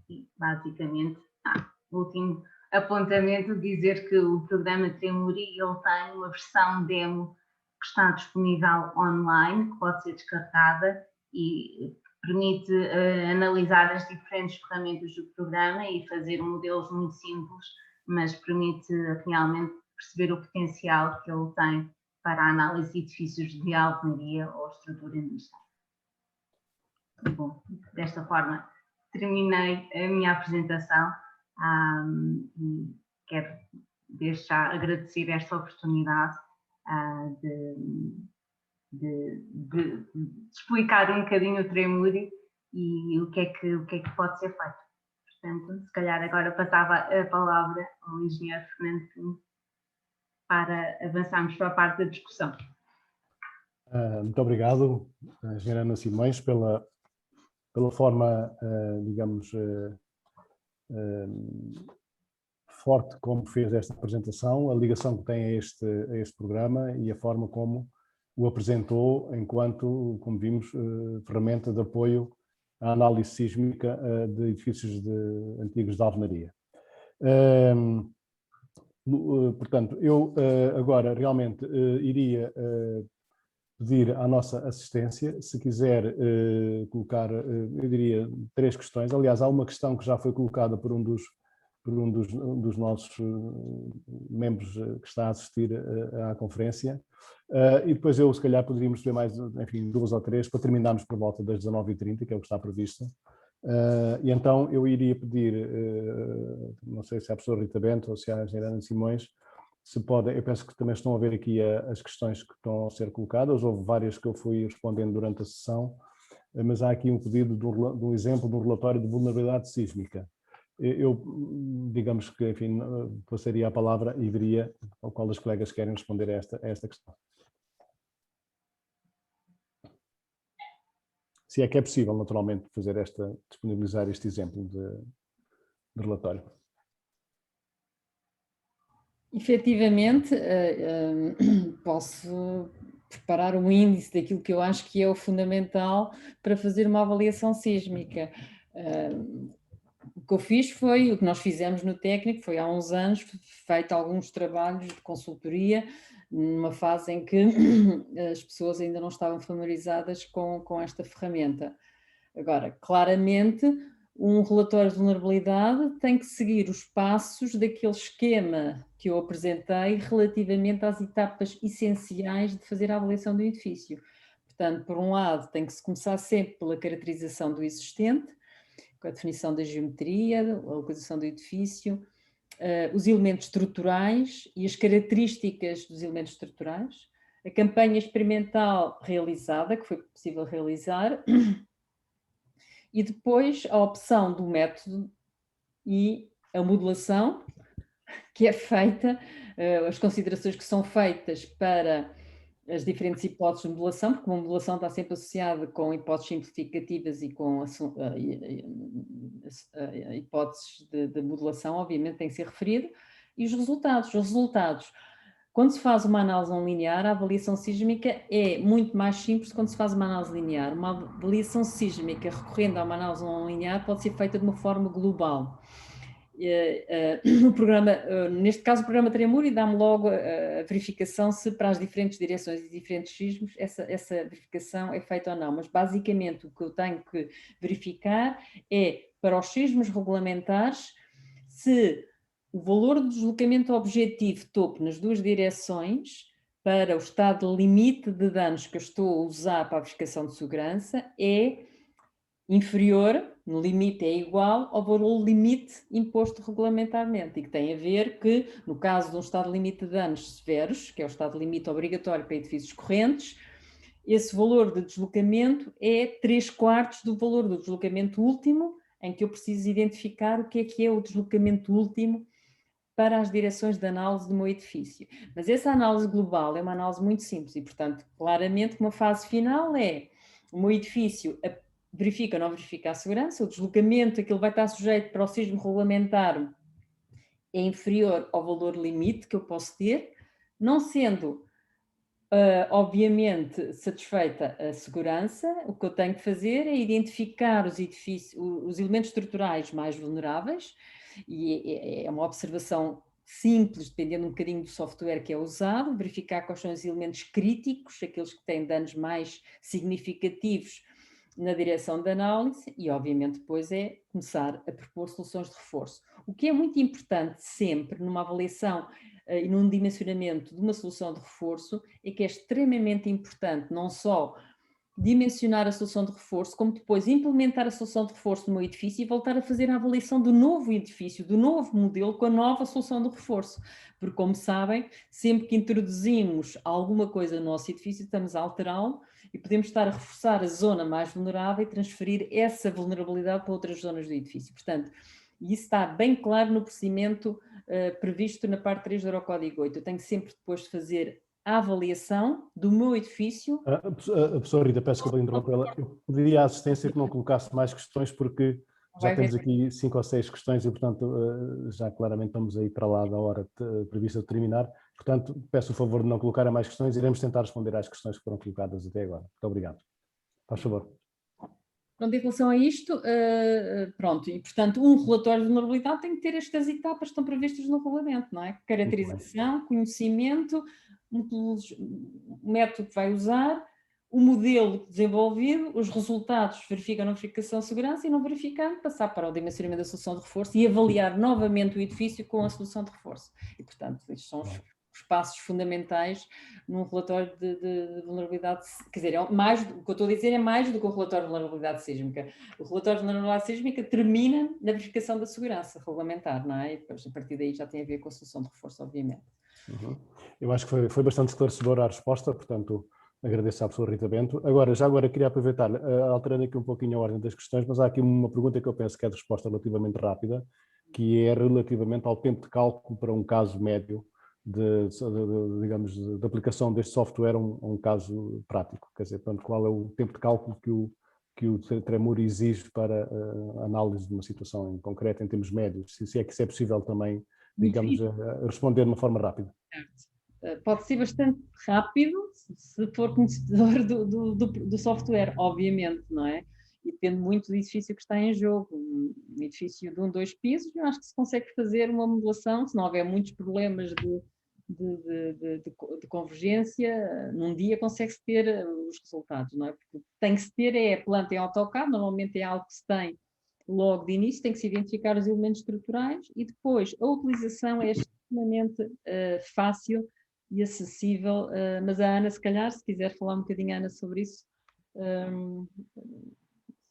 E, basicamente, o último apontamento, dizer que o programa Tremori ele tem uma versão demo que está disponível online, que pode ser descarregada e permite analisar as diferentes ferramentas do programa e fazer modelos muito simples, mas permite realmente perceber o potencial que ele tem para a análise de edifícios de alvenaria ou estrutura industrial. Bom, desta forma terminei a minha apresentação e quero desde já agradecer esta oportunidade de explicar um bocadinho o Tremuri e o que é que pode ser feito. Portanto, se calhar agora passava a palavra ao engenheiro Fernando Pinto para avançarmos para a parte da discussão. Muito obrigado, engenheira Ana Simões, pela forma, digamos, forte como fez esta apresentação, a ligação que tem a este programa e a forma como o apresentou enquanto, como vimos, ferramenta de apoio à análise sísmica de edifícios antigos de alvenaria. Portanto, eu agora realmente iria pedir à nossa assistência, se quiser colocar, eu diria, 3 questões. Aliás, há uma questão que já foi colocada por um dos nossos membros que está a assistir à conferência, e depois eu, se calhar, poderíamos ter mais, enfim, 2 ou 3 para terminarmos por volta das 19h30, que é o que está previsto. E então eu iria pedir, não sei se é a professora Rita Bento ou se é a engenheira Ana Simões, se pode, eu penso que também estão a ver aqui as questões que estão a ser colocadas, houve várias que eu fui respondendo durante a sessão, mas há aqui um pedido de um exemplo de um relatório de vulnerabilidade sísmica. Eu, digamos que, enfim, passaria a palavra e veria ao qual os colegas querem responder a esta questão. Se é que é possível, naturalmente, disponibilizar este exemplo de relatório. Efetivamente, posso preparar um índice daquilo que eu acho que é o fundamental para fazer uma avaliação sísmica. O que eu fiz foi, o que nós fizemos no técnico, foi há uns anos, feito alguns trabalhos de consultoria, numa fase em que as pessoas ainda não estavam familiarizadas com esta ferramenta. Agora, claramente, um relatório de vulnerabilidade tem que seguir os passos daquele esquema que eu apresentei relativamente às etapas essenciais de fazer a avaliação do edifício. Portanto, por um lado, tem que se começar sempre pela caracterização do existente, com a definição da geometria, a localização do edifício, os elementos estruturais e as características dos elementos estruturais, a campanha experimental realizada, que foi possível realizar, e depois a opção do método e a modelação que é feita, as considerações que são feitas para as diferentes hipóteses de modelação, porque uma modelação está sempre associada com hipóteses simplificativas e com hipóteses de modelação, obviamente tem que ser referido, e os resultados. Quando se faz uma análise não linear, a avaliação sísmica é muito mais simples quando se faz uma análise linear. Uma avaliação sísmica recorrendo a uma análise não linear pode ser feita de uma forma global. O programa, neste caso o programa Tremuri dá-me logo a verificação se para as diferentes direções e diferentes sismos essa verificação é feita ou não, mas basicamente o que eu tenho que verificar é para os sismos regulamentares se o valor do deslocamento objetivo topo nas 2 direções para o estado limite de danos que eu estou a usar para a verificação de segurança é inferior, no limite é igual ao valor limite imposto regulamentarmente, e que tem a ver que, no caso de um estado limite de danos severos, que é o estado limite obrigatório para edifícios correntes, esse valor de deslocamento é 3/4 do valor do deslocamento último, em que eu preciso identificar o que é o deslocamento último para as direções de análise do meu edifício. Mas essa análise global é uma análise muito simples e, portanto, claramente uma fase final é o meu edifício verifica ou não verifica a segurança, o deslocamento a que ele vai estar sujeito para o sismo regulamentar é inferior ao valor limite que eu posso ter, não sendo, obviamente, satisfeita a segurança, o que eu tenho que fazer é identificar os elementos estruturais mais vulneráveis, e é uma observação simples, dependendo um bocadinho do software que é usado, verificar quais são os elementos críticos, aqueles que têm danos mais significativos, na direção da análise e, obviamente, depois é começar a propor soluções de reforço. O que é muito importante sempre numa avaliação e num dimensionamento de uma solução de reforço é que é extremamente importante não só dimensionar a solução de reforço, como depois implementar a solução de reforço no meu edifício e voltar a fazer a avaliação do novo edifício, do novo modelo com a nova solução de reforço. Porque, como sabem, sempre que introduzimos alguma coisa no nosso edifício, estamos a alterá-lo e podemos estar a reforçar a zona mais vulnerável e transferir essa vulnerabilidade para outras zonas do edifício. Portanto, isso está bem claro no procedimento previsto na parte 3 do Eurocódigo 8. Eu tenho sempre depois de fazer a avaliação do meu edifício. A professora Rita, peço desculpa interrompê-la. Eu pediria à assistência que não colocasse mais questões, porque já temos aqui 5 ou 6 questões e, portanto, já claramente estamos aí para lá da hora prevista de terminar. Portanto, peço o favor de não colocar mais questões. Iremos tentar responder às questões que foram colocadas até agora. Muito obrigado. Faz favor. Pronto, em relação a isto, pronto, e portanto um relatório de vulnerabilidade tem que ter estas etapas que estão previstas no regulamento, não é? Caracterização, conhecimento, o método que vai usar, o modelo desenvolvido, os resultados, verifica a não verificação de segurança e não verificando, passar para o dimensionamento da solução de reforço e avaliar novamente o edifício com a solução de reforço. E portanto, estes são os passos fundamentais num relatório de vulnerabilidade, quer dizer, o que eu estou a dizer é mais do que o relatório de vulnerabilidade sísmica. O relatório de vulnerabilidade sísmica termina na verificação da segurança regulamentar, não é? E depois, a partir daí, já tem a ver com a solução de reforço, obviamente. Eu acho que foi bastante esclarecedora a resposta, portanto, agradeço à professora Rita Bento. Agora queria aproveitar, alterando aqui um pouquinho a ordem das questões, mas há aqui uma pergunta que eu penso que é de resposta relativamente rápida, que é relativamente ao tempo de cálculo para um caso médio digamos, de aplicação deste software a um caso prático. Quer dizer, portanto, qual é o tempo de cálculo que o Tremur exige para a análise de uma situação em concreto, em termos médios, se é que isso é possível também, digamos, responder de uma forma rápida. Certo. Pode ser bastante rápido se for conhecedor do software, obviamente, não é? E depende muito do edifício que está em jogo. Um edifício de 1, 2 pisos, eu acho que se consegue fazer uma modulação, se não houver muitos problemas de convergência, num dia consegue-se ter os resultados, não é? Porque tem que se ter a planta em AutoCAD, normalmente é algo que se tem logo de início, tem que se identificar os elementos estruturais e depois a utilização é extremamente fácil e acessível, mas a Ana, se calhar, se quiser falar um bocadinho, Ana, sobre isso.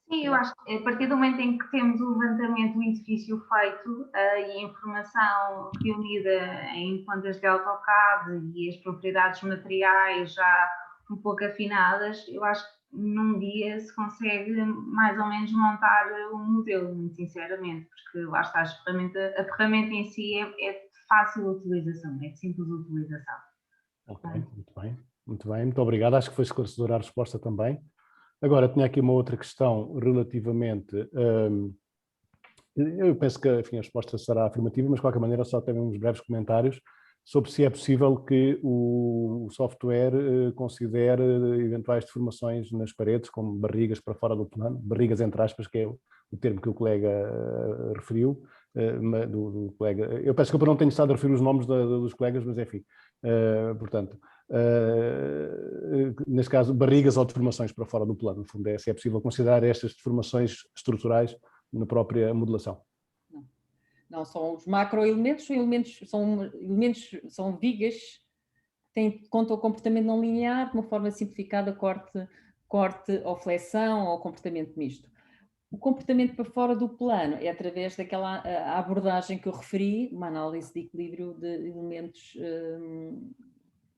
Sim, eu acho que a partir do momento em que temos o levantamento do edifício feito e a informação reunida em plantas de AutoCAD e as propriedades materiais já um pouco afinadas, eu acho que num dia se consegue mais ou menos montar um modelo, muito sinceramente, porque lá está, a ferramenta em si é de fácil utilização, é de simples utilização. Ok, muito bem, muito obrigado. Acho que foi esclarecedora a resposta também. Agora, tinha aqui uma outra questão relativamente... eu penso que, enfim, a resposta será afirmativa, mas de qualquer maneira só tenho uns breves comentários sobre se é possível que o software considere eventuais deformações nas paredes, como barrigas para fora do plano, barrigas entre aspas, que é o termo que o colega referiu, do colega. Eu peço que eu não tenho estado a referir os nomes dos colegas, mas enfim, portanto... neste caso, barrigas ou deformações para fora do plano, no fundo, se é possível considerar estas deformações estruturais na própria modelação. Não, são os macroelementos, são vigas que contam o comportamento não linear, de uma forma simplificada, corte ou flexão ou comportamento misto. O comportamento para fora do plano é através daquela abordagem que eu referi, uma análise de equilíbrio de elementos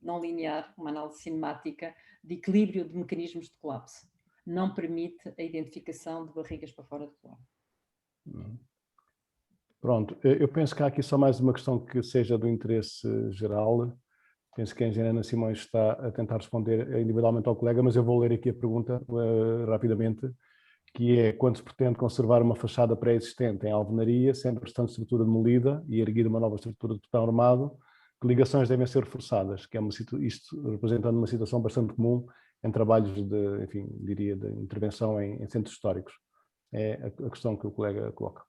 não linear, uma análise cinemática de equilíbrio de mecanismos de colapso. Não permite a identificação de barrigas para fora do plano. Pronto, eu penso que há aqui só mais uma questão que seja do interesse geral. Penso que a engenheira Ana Simões está a tentar responder individualmente ao colega, mas eu vou ler aqui a pergunta rapidamente, que é: quando se pretende conservar uma fachada pré-existente em alvenaria, sempre estando estrutura demolida e erguida uma nova estrutura de betão armado, que ligações devem ser reforçadas? Que é isto representando uma situação bastante comum em trabalhos de, enfim, diria, de intervenção em centros históricos. É a questão que o colega coloca.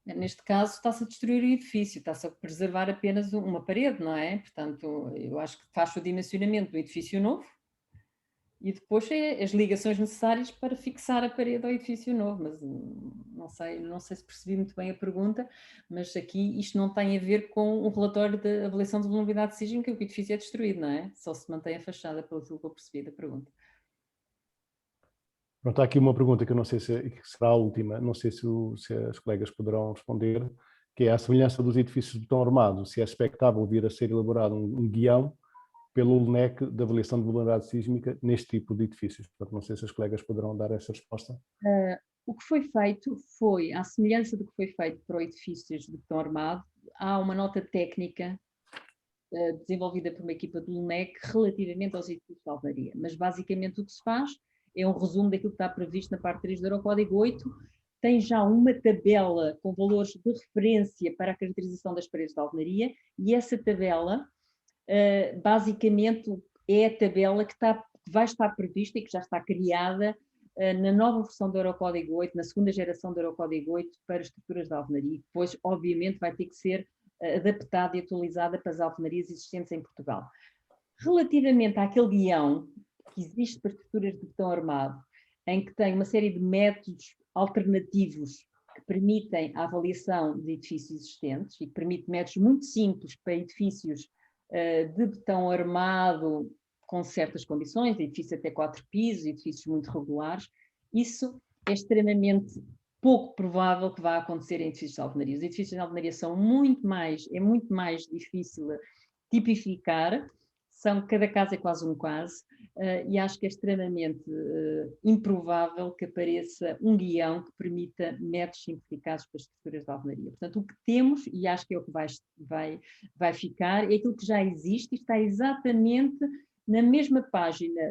Neste caso, está-se a destruir o edifício, está-se a preservar apenas uma parede, não é? Portanto, eu acho que faz o dimensionamento do edifício novo e depois é as ligações necessárias para fixar a parede ao edifício novo, mas não sei se percebi muito bem a pergunta, mas aqui isto não tem a ver com o relatório de avaliação de vulnerabilidade sísmica, que o edifício é destruído, não é? Só se mantém a fachada, pelo que eu percebi da pergunta. Pronto, há aqui uma pergunta que eu não sei se será a última, não sei se as colegas poderão responder, que é a semelhança dos edifícios de betão armado, se é expectável vir a ser elaborado um guião pelo LNEC da avaliação de vulnerabilidade sísmica neste tipo de edifícios. Portanto, não sei se as colegas poderão dar essa resposta. O que foi feito foi, à semelhança do que foi feito para edifícios de betão armado, há uma nota técnica desenvolvida por uma equipa do LNEC relativamente aos edifícios de alvenaria. Mas basicamente o que se faz é um resumo daquilo que está previsto na parte 3 do Eurocódigo 8, tem já uma tabela com valores de referência para a caracterização das paredes de alvenaria, e essa tabela basicamente é a tabela que vai estar prevista e que já está criada na nova versão do Eurocódigo 8, na segunda geração do Eurocódigo 8 para estruturas de alvenaria, e depois obviamente vai ter que ser adaptada e atualizada para as alvenarias existentes em Portugal. Relativamente àquele guião que existe para estruturas de betão armado, em que tem uma série de métodos alternativos que permitem a avaliação de edifícios existentes e que permite métodos muito simples para edifícios de betão armado com certas condições, edifícios até 4 pisos, edifícios muito regulares, isso é extremamente pouco provável que vá acontecer em edifícios de alvenaria. Os edifícios de alvenaria são muito mais difícil tipificar, cada caso é quase um caso, e acho que é extremamente improvável que apareça um guião que permita métodos simplificados para as estruturas de alvenaria. Portanto, o que temos, e acho que é o que vai ficar, é aquilo que já existe e está exatamente na mesma página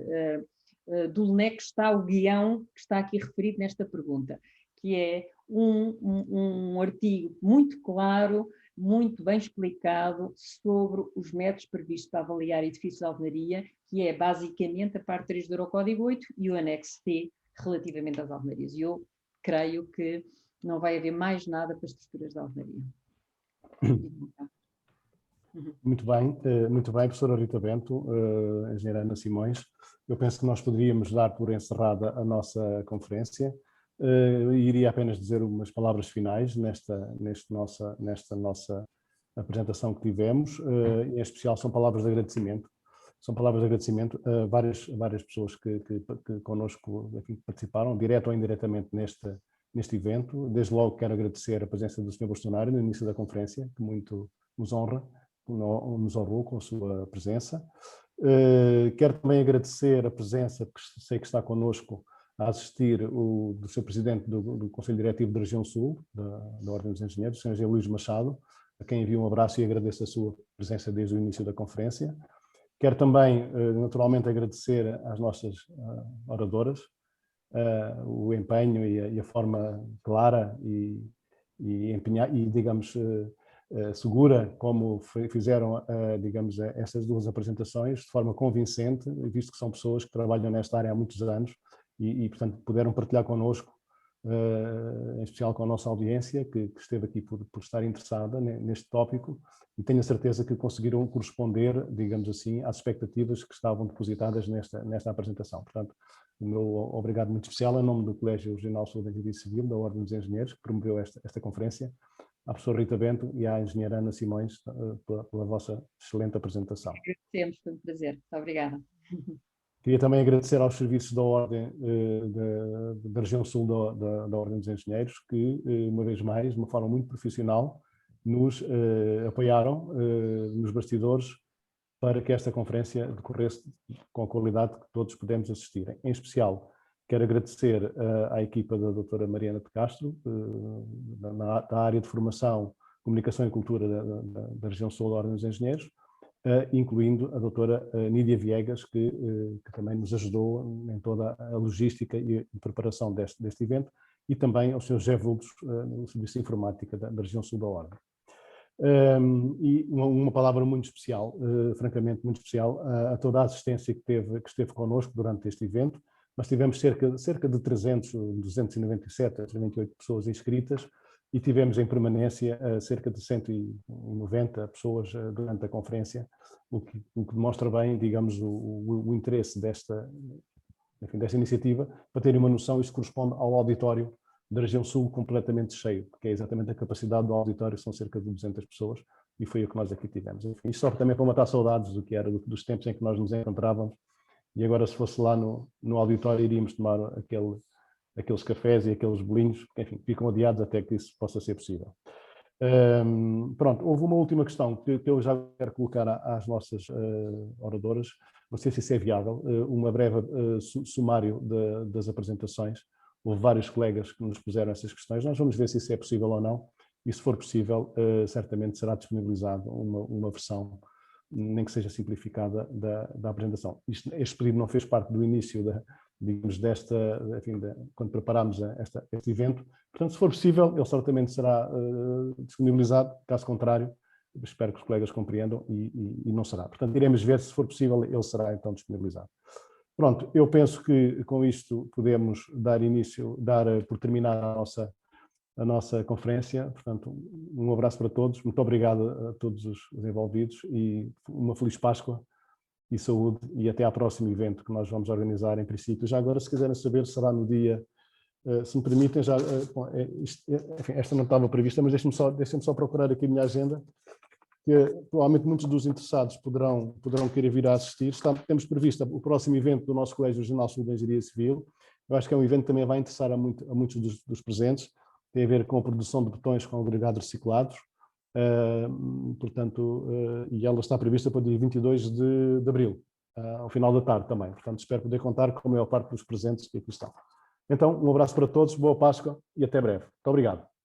do LNEC está o guião que está aqui referido nesta pergunta, que é um artigo muito claro, muito bem explicado sobre os métodos previstos para avaliar edifícios de alvenaria, que é basicamente a parte 3 do Eurocódigo 8 e o anexo T relativamente às alvenarias. E eu creio que não vai haver mais nada para as estruturas de alvenaria. Muito bem, professora Rita Bento, engenheira Ana Simões. Eu penso que nós poderíamos dar por encerrada a nossa conferência. Iria apenas dizer umas palavras finais nesta nossa apresentação que tivemos, em especial são palavras de agradecimento. São palavras de agradecimento a várias pessoas que connosco aqui participaram, direto ou indiretamente neste evento. Desde logo quero agradecer a presença do Sr. Bastonário no início da conferência, que muito nos honrou com a sua presença. Quero também agradecer a presença, que sei que está connosco a assistir, do Sr. Presidente do Conselho Diretivo da Região Sul, da Ordem dos Engenheiros, o Sr. Luís Machado, a quem envio um abraço e agradeço a sua presença desde o início da conferência. Quero também, naturalmente, agradecer às nossas oradoras o empenho e a forma clara e digamos, segura como fizeram, digamos, essas duas apresentações, de forma convincente, visto que são pessoas que trabalham nesta área há muitos anos e portanto, puderam partilhar connosco, em especial com a nossa audiência, que esteve aqui por estar interessada neste tópico, e tenho a certeza que conseguiram corresponder, digamos assim, às expectativas que estavam depositadas nesta apresentação. Portanto, o meu obrigado muito especial, em nome do Colégio Regional Sul da Engenharia Civil, da Ordem dos Engenheiros, que promoveu esta conferência, à professora Rita Bento e à engenheira Ana Simões pela vossa excelente apresentação. Agradecemos, foi um prazer. Muito obrigada. Queria também agradecer aos serviços da Ordem da Região Sul da Ordem dos Engenheiros, que, uma vez mais, de uma forma muito profissional, nos apoiaram nos bastidores para que esta conferência decorresse com a qualidade que todos pudemos assistir. Em especial, quero agradecer à equipa da doutora Mariana de Castro, da área de formação, comunicação e cultura da Região Sul da Ordem dos Engenheiros, incluindo a doutora Nídia Viegas, que também nos ajudou em toda a logística e preparação deste evento, e também ao Sr. José Vultos, no Serviço de Informática da Região Sul da Ordem. E uma palavra muito especial, francamente muito especial, a toda a assistência que esteve connosco durante este evento. Nós tivemos cerca de 297, 398 pessoas inscritas, e tivemos em permanência cerca de 190 pessoas durante a conferência, o que demonstra bem, digamos, o interesse enfim, desta iniciativa. Para terem uma noção, isto corresponde ao auditório da região sul completamente cheio, que é exatamente a capacidade do auditório, são cerca de 200 pessoas, e foi o que nós aqui tivemos. Enfim, isto só também para matar saudades do que era dos tempos em que nós nos encontrávamos, e agora se fosse lá no auditório iríamos tomar aqueles cafés e aqueles bolinhos, que enfim, ficam adiados até que isso possa ser possível. Pronto, houve uma última questão que eu já quero colocar às nossas oradoras, não sei se isso é viável, uma breve sumário das apresentações. Houve vários colegas que nos puseram essas questões, nós vamos ver se isso é possível ou não, e se for possível, certamente será disponibilizado uma versão, nem que seja simplificada, da apresentação. Este pedido não fez parte do início digamos, quando preparámos este evento. Portanto, se for possível, ele certamente será disponibilizado, caso contrário, espero que os colegas compreendam e não será. Portanto, iremos ver se for possível, ele será então disponibilizado. Pronto, eu penso que com isto podemos dar por terminada a nossa conferência. Portanto, um abraço para todos, muito obrigado a todos os envolvidos e uma feliz Páscoa e saúde, e até ao próximo evento que nós vamos organizar em princípio. Já agora, se quiserem saber, será no dia, se me permitem, enfim, esta não estava prevista, mas deixem-me só procurar aqui a minha agenda, que provavelmente muitos dos interessados poderão querer vir a assistir. Temos previsto o próximo evento do nosso Colégio Regional Sul de Engenharia Civil. Eu acho que é um evento que também vai interessar a muitos dos presentes, tem a ver com a produção de botões com agregados reciclados. Portanto, e ela está prevista para o dia 22 de abril, ao final da tarde também. Portanto, espero poder contar com a maior parte dos presentes que aqui estão. Então, um abraço para todos, boa Páscoa e até breve. Muito obrigado.